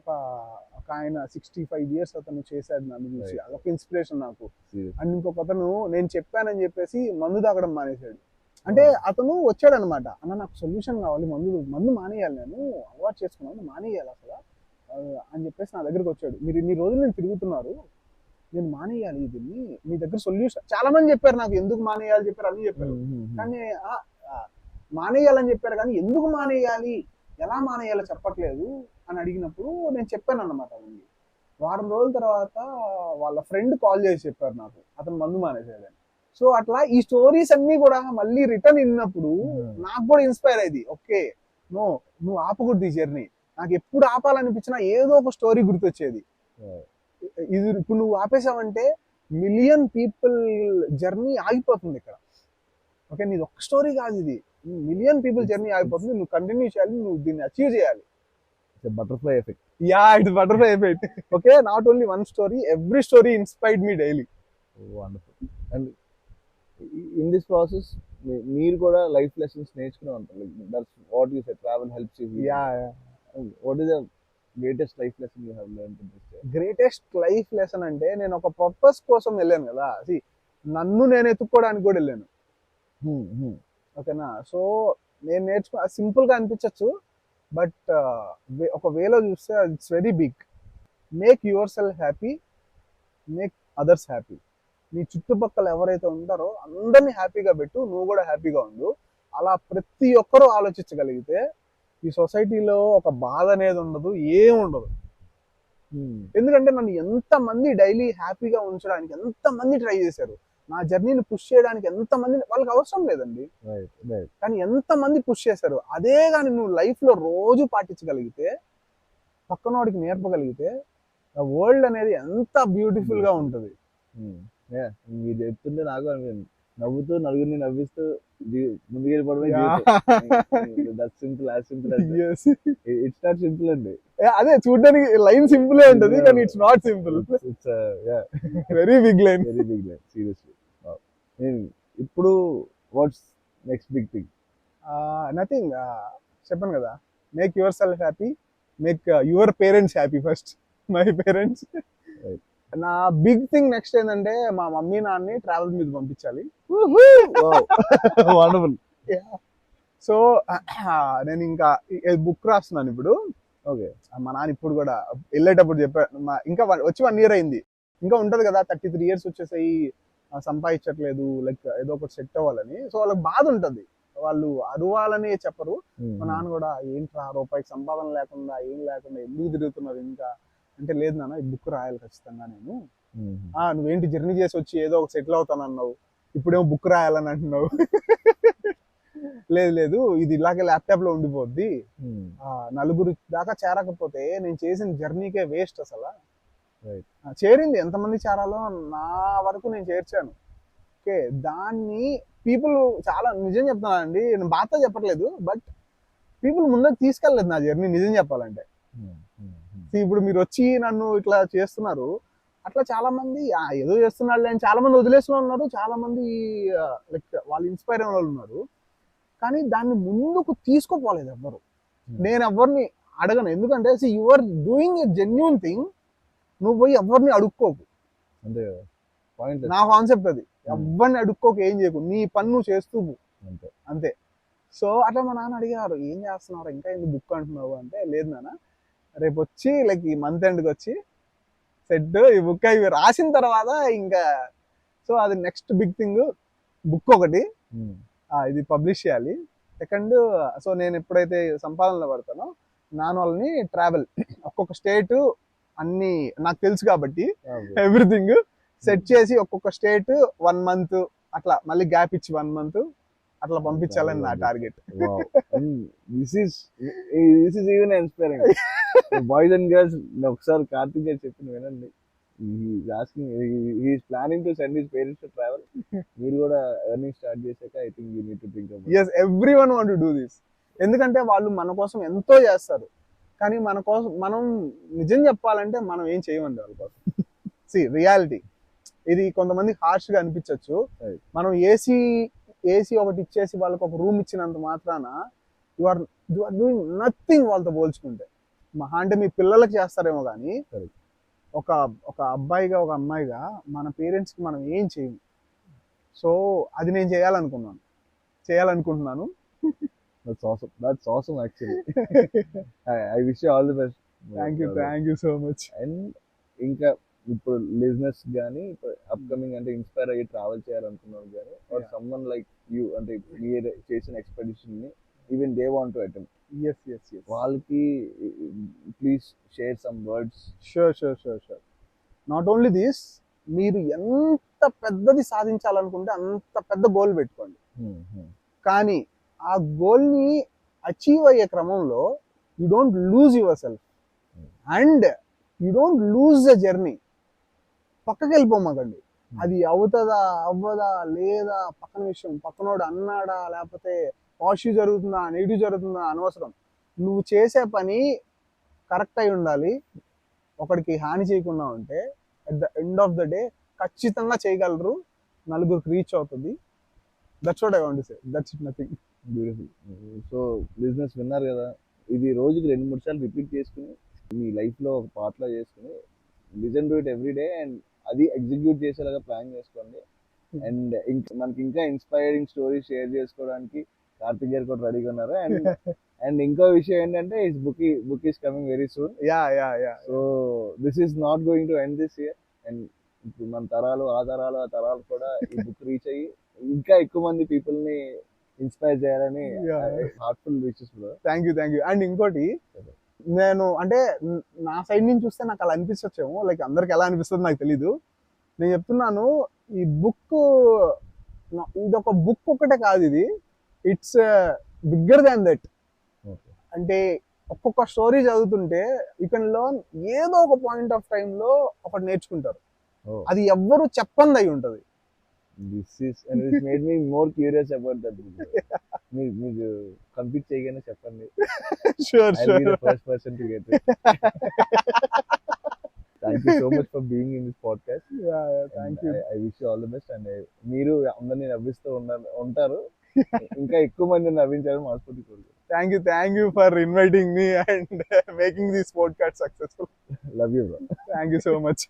ఒక ఆయన 65 years అతను చేశాడు నన్ను చూసి, అదొక ఇన్స్పిరేషన్ నాకు. అండ్ ఇంకొక అతను నేను చెప్పానని చెప్పేసి మందు తాగడం మానేశాడు. అంటే అతను వచ్చాడు అనమాట, అన్న నాకు సొల్యూషన్ కావాలి, మందు మానేయాలి, నేను అలవాటు చేసుకున్నాను, మానేయాలి అసలు అని చెప్పేసి నా దగ్గరికి వచ్చాడు. మీరు ఇన్ని రోజులు నేను తిరుగుతున్నారు, నేను మానేయాలి దీన్ని, మీ దగ్గర సొల్యూషన్. చాలా మంది చెప్పారు నాకు, ఎందుకు మానేయాలి చెప్పారు, అన్ని చెప్పారు, కానీ మానేయాలని చెప్పారు కానీ ఎందుకు మానేయాలి, ఎలా మానేయాలో చెప్పట్లేదు అని అడిగినప్పుడు నేను చెప్పాను అన్నమాట. వారం రోజుల తర్వాత వాళ్ళ ఫ్రెండ్ కాల్ చేసి చెప్పారు నాకు, అతను మందు మానేసాడని. సో అట్లా ఈ స్టోరీస్ అన్ని కూడా మళ్ళీ రిటర్న్ విన్నప్పుడు నాకు కూడా ఇన్స్పైర్ అయ్యింది. ఓకే, నువ్వు ఆపకూడదు ఈ జర్నీ. నాకు ఎప్పుడు ఆపాలనిపించినా ఏదో ఒక స్టోరీ గుర్తొచ్చేది. ఇది ఇప్పుడు నువ్వు ఆపేసావంటే మిలియన్ పీపుల్ జర్నీ ఆగిపోతుంది ఇక్కడ. ఓకే, నీది ఒక్క స్టోరీ కాదు, ఇది మిలియన్ పీపుల్ జర్నీ ఆగిపోతుంది. నువ్వు కంటిన్యూ చేయాలి, నువ్వు దీన్ని అచీవ్ చేయాలి. Butterfly effect. Yeah, it's butterfly effect. Okay, not only one story, every story inspired me daily. Wonderful. And in this process మీరు కూడా లైఫ్ లెసన్స్ నేర్చుకునే ఉంటారు. That's what you said, travel helps you. Yeah, what is the greatest life lesson you have learned in this day? Greatest life lesson అంటే, నేను ఒక purpose కోసం వెళ్ళాను కదా, నన్ను నేను ఎత్తుక్కోవడానికి కూడా వెళ్ళాను. ఓకేనా, సో నేను నేర్చుకున్న సింపుల్ గా అనిపించచ్చు, బట్ ఒక వేలో చూస్తే it's very big. Make yourself happy, make others happy. నీ చుట్టుపక్కల ఎవరైతే ఉంటారో అందరినీ హ్యాపీగా పెట్టు, నువ్వు కూడా హ్యాపీగా ఉండు. అలా ప్రతి ఒక్కరూ ఆలోచించగలిగితే ఈ సొసైటీలో ఒక బాధ అనేది ఉండదు, ఏముండదు. ఎందుకంటే నన్ను ఎంతమంది డైలీ హ్యాపీగా ఉంచడానికి ఎంతమంది ట్రై చేశారు, నా జర్నీని పుష్ చేయడానికి ఎంతమంది, వాళ్ళకి అవసరం లేదండి, కానీ ఎంతమంది పుష్ చేశారు. అదే కానీ నువ్వు లైఫ్ లో రోజు పాటించగలిగితే, పక్కనోడికి నేర్పగలిగితే, వరల్డ్ అనేది ఎంత బ్యూటిఫుల్ గా ఉంటుంది. మీరు చెప్తుంటే నాకు నవ్వుతూ నలుగురిని నవ్విస్తూ ముందుకెళ్ళిపోవడమే. ఇట్స్ నాట్ సింపుల్ అండి. అదే చూడడానికి లైన్ సింపుల్ ఉంటుంది, కానీ it's not simple. Very big line, very big line, seriously. ఇప్పుడు what's next big thing? Nothing, చెప్పాను కదా, make yourself happy, make your parents happy first. My parents. నా big thing next ఏంటంటే మా mummy నాన్నని travel మీద పంపించాలి. Wonderful. So నేను ఇంకా బుక్ రాస్తున్నాను ఇప్పుడు. ఓకే. మా నాన్న ఇప్పుడు కూడా వెళ్ళేటప్పుడు చెప్పాడు, ఇంకా వచ్చి 1 year అయింది, ఇంకా ఉంటది కదా 33 years వచ్చేసాయి, సంపాదించట్లేదు, లైక్ ఏదో ఒకటి సెట్ అవ్వాలని. సో వాళ్ళకి బాధ ఉంటది, వాళ్ళు అరవాలని చెప్పరు. మా నాన్న కూడా ఏంట్రా రూపాయికి సంపాదన లేకుండా ఏం లేకుండా ఎందుకు తిరుగుతున్నారు ఇంకా అంటే, లేదు నాన్న ఈ బుక్ రాయాలి ఖచ్చితంగా నేను. నువ్వేంటి జర్నీ చేసి వచ్చి ఏదో ఒక సెటిల్ అవుతాను అన్నావు, ఇప్పుడేమో బుక్ రాయాలని అంటున్నావు. లేదు లేదు, ఇది ఇలాగే ల్యాప్టాప్ లో ఉండిపోద్ది, నలుగురు దాకా చేరకపోతే నేను చేసిన జర్నీకే వేస్ట్ అసలు. చేరింది ఎంతమంది చేరాలో నా వరకు నేను చేర్చాను. ఓకే, దాన్ని పీపుల్ చాలా నిజం చెప్తున్నానండి, నేను బాధతో చెప్పట్లేదు, బట్ పీపుల్ ముందుకు తీసుకెళ్ళలేదు నా జర్నీ నిజం చెప్పాలంటే. ఇప్పుడు మీరు వచ్చి నన్ను ఇట్లా చేస్తున్నారు, అట్లా చాలా మంది ఏదో చేస్తున్నాడు అని చాలా మంది వదిలేసిన ఉన్నారు, చాలా మంది లైక్ వాళ్ళు ఇన్స్పైర్ అయిన వాళ్ళు ఉన్నారు, కానీ దాన్ని ముందుకు తీసుకోపోలేదు ఎవ్వరు. నేను ఎవరిని అడగను, ఎందుకంటే you are doing a genuine thing, నువ్వు పోయి ఎవరిని అడుక్కోకు. నా కాన్సెప్ట్ అది, ఎవరిని అడుక్కోకు, ఏం చేయకు, నీ పని నువ్వు చేస్తూ అంతే. సో అట్లా మా నాన్న అడిగారు, ఏం చేస్తున్నారు ఇంకా ఎందుకు బుక్ అంటున్నావు అంటే, లేదు నాన్న రేపు వచ్చి లైక్ ఈ మంత్ ఎండ్కి వచ్చి సెట్ ఈ బుక్ అవి రాసిన తర్వాత ఇంకా, సో అది నెక్స్ట్ బిగ్ థింగ్, బుక్ ఒకటి ఇది పబ్లిష్ చేయాలి. సెకండ్, సో నేను ఎప్పుడైతే సంపాదనలో పడతానో నాన్న వాళ్ళని ట్రావెల్ ఒక్కొక్క స్టేట్ అన్ని నాకు తెలుసు కాబట్టి ఎవ్రీథింగ్ సెట్ చేసి ఒక్కొక్క స్టేట్ 1 month అట్లా మళ్ళీ గ్యాప్ ఇచ్చి 1 month అట్లా పంపించాలని నా target. This is even inspiring. Boys and girls, ఒకసారి కార్తిక్ గారు చెప్పిన వినండి, planning to send his parents to travel. మీరు కూడా ఎర్నింగ్ స్టార్ట్ చేశాక I think you need to think about. yes, everyone want to do this. ఎందుకంటే వాళ్ళు మన కోసం ఎంతో చేస్తారు, కానీ మన కోసం మనం నిజం చెప్పాలంటే మనం ఏం చేయమండి వాళ్ళ కోసం. రియాలిటీ ఇది కొంతమంది హార్ష్ గా అనిపించవచ్చు. మనం ఏసీ ఒకటి ఇచ్చేసి వాళ్ళకి ఒక రూమ్ ఇచ్చినంత మాత్రాన యు ఆర్ డూయింగ్ నథింగ్ వాళ్ళతో పోల్చుకుంటే. మహా అంటే మీ పిల్లలకి చేస్తారేమో కానీ ఒక అబ్బాయిగా ఒక అమ్మాయిగా మన పేరెంట్స్ కి మనం ఏం చేయము. సో అది నేను చేయాలనుకుంటున్నాను. That's awesome actually. I wish you all the best. Thank you so much. And ఇంకా ఇప్పుడు లిజినెస్ కానీ అప్కమింగ్ అంటే ఇన్స్పైర్ అయ్యి ట్రావెల్ చేయాలనుకున్నారు కానీ, ఆర్ సమ్మన్ లైక్ యూ అంటే మీరు చేసిన ఎక్స్పెడిషన్ ని even they want to attempt, వాళ్ళకి please share some words. Sure. Not only this, మీరు ఎంత పెద్దది సాధించాలనుకుంటే అంత పెద్ద గోల్ పెట్టుకోండి, కానీ ఆ గోల్ ని అచీవ్ అయ్యే క్రమంలో you don't lose your self and you don't lose the journey. పక్కకి వెళ్ళిపోమాకండి, అది అవుతుందా అవ్వదా లేదా పక్కన విషయం, పక్కనోడు అన్నాడా లేకపోతే పాజిటివ్ జరుగుతుందా నెగిటివ్ జరుగుతుందా అనవసరం. నువ్వు చేసే పని కరెక్ట్ అయి ఉండాలి, ఒకడికి హాని చేయకుండా ఉంటే at the end of the day ఖచ్చితంగా చేయగలరు, నలుగురికి రీచ్ అవుతుంది. That's what I want to say. That's it, nothing. Beautiful. So business విన్నారు కదా, ఇది రోజుకి 2-3 సార్లు రిపీట్ చేసుకుని మీ లైఫ్ లో ఒక పార్ట్ లో చేసుకుని listen to it every day and అది ఎగ్జిక్యూట్ చేసేలాగా ప్లాన్ చేసుకోండి. అండ్ మనకి ఇంకా ఇన్స్పైరింగ్ స్టోరీస్ షేర్ చేసుకోవడానికి కార్తిక్ గారు కూడా రెడీగా ఉన్నారు. అండ్ ఇంకో విషయం ఏంటంటే book is coming very soon. So this is not going to end this year. And ఇప్పుడు మన ఆ తరాలు కూడా ఈ బుక్ రీచ్ అయ్యి ఇంకా ఎక్కువ మంది పీపుల్ ని ఇన్స్పైర్ చేయాలని heartful wishes bro. Thank you. And ఇంకోటి, నేను అంటే నా సైడ్ నుంచి చూస్తే నాకు అలా అనిపించచ్చేమో, లైక్ అందరికి ఎలా అనిపిస్తుంది నాకు తెలీదు. నేను చెప్తున్నాను, ఈ బుక్ ఇది ఒక బుక్ ఒకటే కాదు, ఇది ఇట్స్ బిగ్గర్ దాన్ దట్. అంటే ఒక్కొక్క స్టోరీ చదువుతుంటే యూ కెన్ లెర్న్, ఏదో ఒక పాయింట్ ఆఫ్ టైమ్ లో ఒకటి నేర్చుకుంటారు, అది ఎవ్వరు చెప్పంది అయి ఉంటది. This made me more curious about that book. మీకు కంప్లీట్ చేయగానే చెప్పండి. Sure. I'll be the first person to get it. Thank you so much for being in this podcast. Thank you. I wish you all the best. And మీరు అందరినీ నవ్విస్తూ ఉంటారు, ఇంకా ఎక్కువ మంది నవ్వించాలని మనస్ఫూర్తి కోరుకుంటున్నాను. Thank you for inviting me and making this podcast successful. Love you bro. Thank you so much.